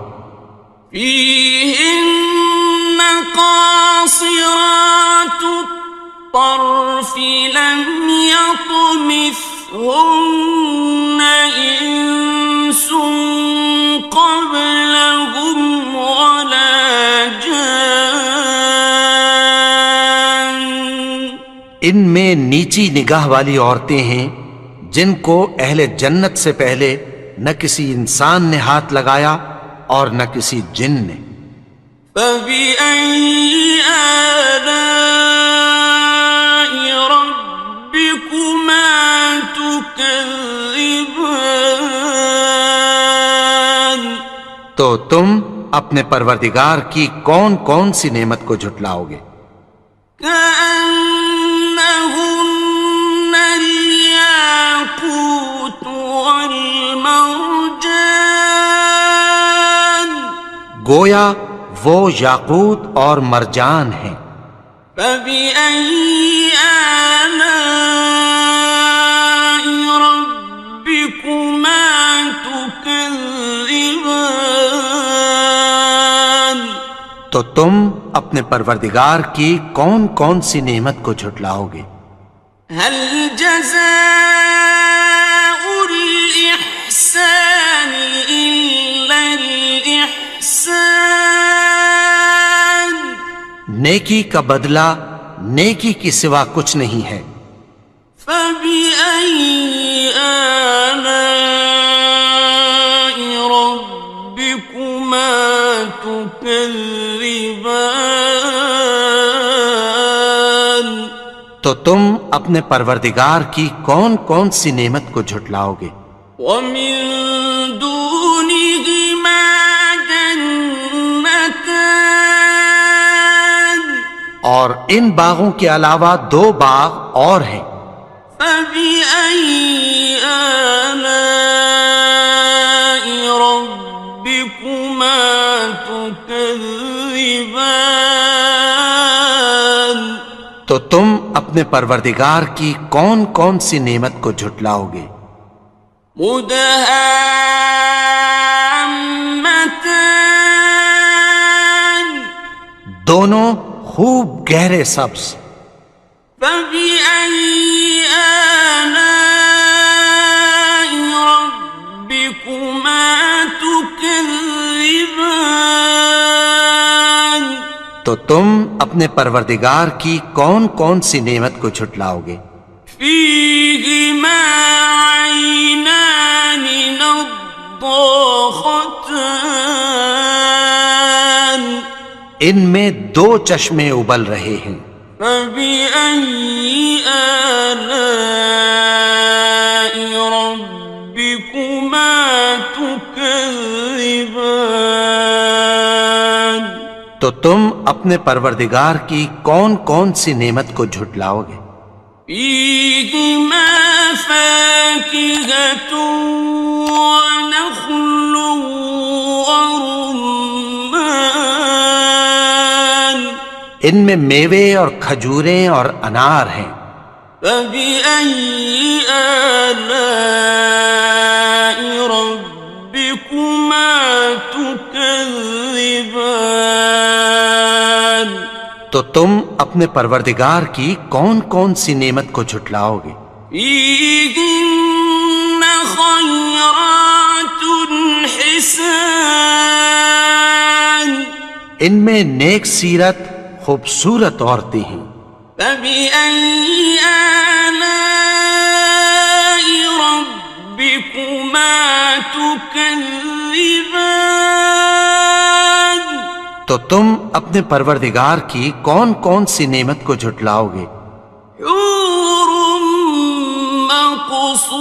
فيهن قاصرات الطرف لم يطمثهن إنس قبلهم ولا جان. ان میں نیچی نگاہ والی عورتیں ہیں جن کو اہل جنت سے پہلے نہ کسی انسان نے ہاتھ لگایا اور نہ کسی جن نے. فبأي آلاء ربكما تكذبان. تو تم اپنے پروردگار کی کون کون سی نعمت کو جھٹلاؤ گے؟ كأنهن الياقوت والمرجان. گویا وہ یاقوت اور مرجان ہیں. فبأي آلاء ربكما تكذبان. تو تم اپنے پروردگار کی کون کون سی نعمت کو جھٹلاؤ گے؟ هل جزاء الإحسان إلا الإحسان. نیکی کا بدلہ نیکی کی سوا کچھ نہیں ہے. فبأي آلاء ربكما تكذبان. تو تم اپنے پروردگار کی کون کون سی نعمت کو جھٹلاؤ گے؟ ومن دونهما جنتان. اور ان باغوں کے علاوہ دو باغ اور ہیں. فبأي آلاء ربكما تكذبان. تو تم اپنے پروردگار کی کون کون سی نعمت کو جھٹلاؤ گے؟ مدهامتان. دونوں خوب گہرے سبز. فبأي آلاء ربكما تكذبان. تو تم اپنے پروردگار کی کون کون سی نعمت کو جھٹلاؤ گے؟ فيهما عينان نضاختان. ان میں دو چشمے ابل رہے ہیں. فبأي آلاء ربكما تكذبان. تو تم اپنے پروردگار کی کون کون سی نعمت کو جھٹلاؤ گے؟ فيهما فاكهة ونخل ورمان. ان میں میوے اور کھجوریں اور انار ہیں. فبأي آلاء ربكما تكذبان. تو تم اپنے پروردگار کی کون کون سی نعمت کو جھٹلاؤ گے؟ فيهن خيرات حسان. ان میں نیک سیرت خوبصورت عورتیں ہیں. فبأي آلاء ربكما تكذبان. تو تم اپنے پروردگار کی کون کون سی نعمت کو جھٹلاؤ گے؟ حور مقصورات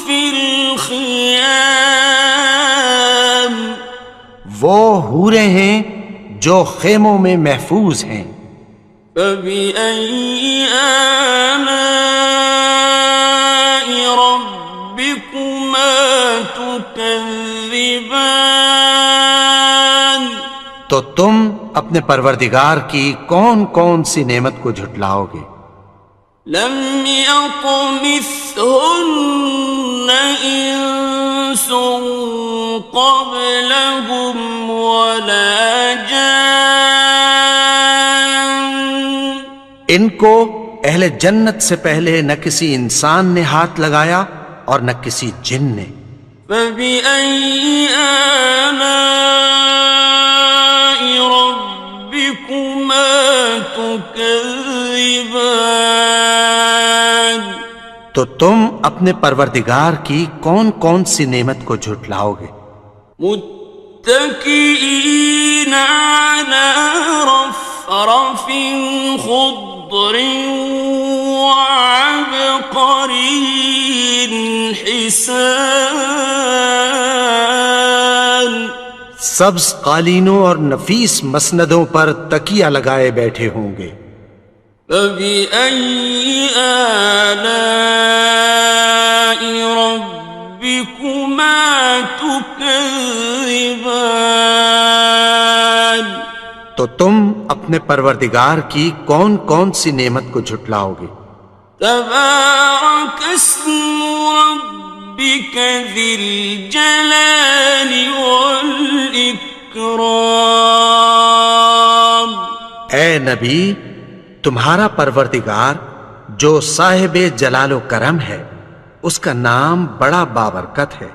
في الخيام. وہ حوریں ہیں جو خیموں میں محفوظ ہیں. فبأي آلاء ربكما تكذبان. تو تم اپنے پروردگار کی کون کون سی نعمت کو جھٹلاؤ گے؟ لم يطمثهن إنس قبلهم ولا جان ان کو اہل جنت سے پہلے نہ کسی انسان نے ہاتھ لگایا اور نہ کسی جن نے. فبأي آلاء ربكما تكذبان تو تم اپنے پروردگار کی کون کون سی نعمت کو جھٹلاؤ گے؟ متكئين على رفرف خضر وعبقري حسان سبز قالینوں اور نفیس مسندوں پر تکیہ لگائے بیٹھے ہوں گے. فبأي آلاء ربكما تكذبان تو تم اپنے پروردگار کی کون کون سی نعمت کو جھٹلاؤ گے؟ تبارك اسم ربك ذي الجلال والإكرام. اے نبی، تمہارا پروردگار جو صاحب جلال و کرم ہے، اس کا نام بڑا بابرکت ہے.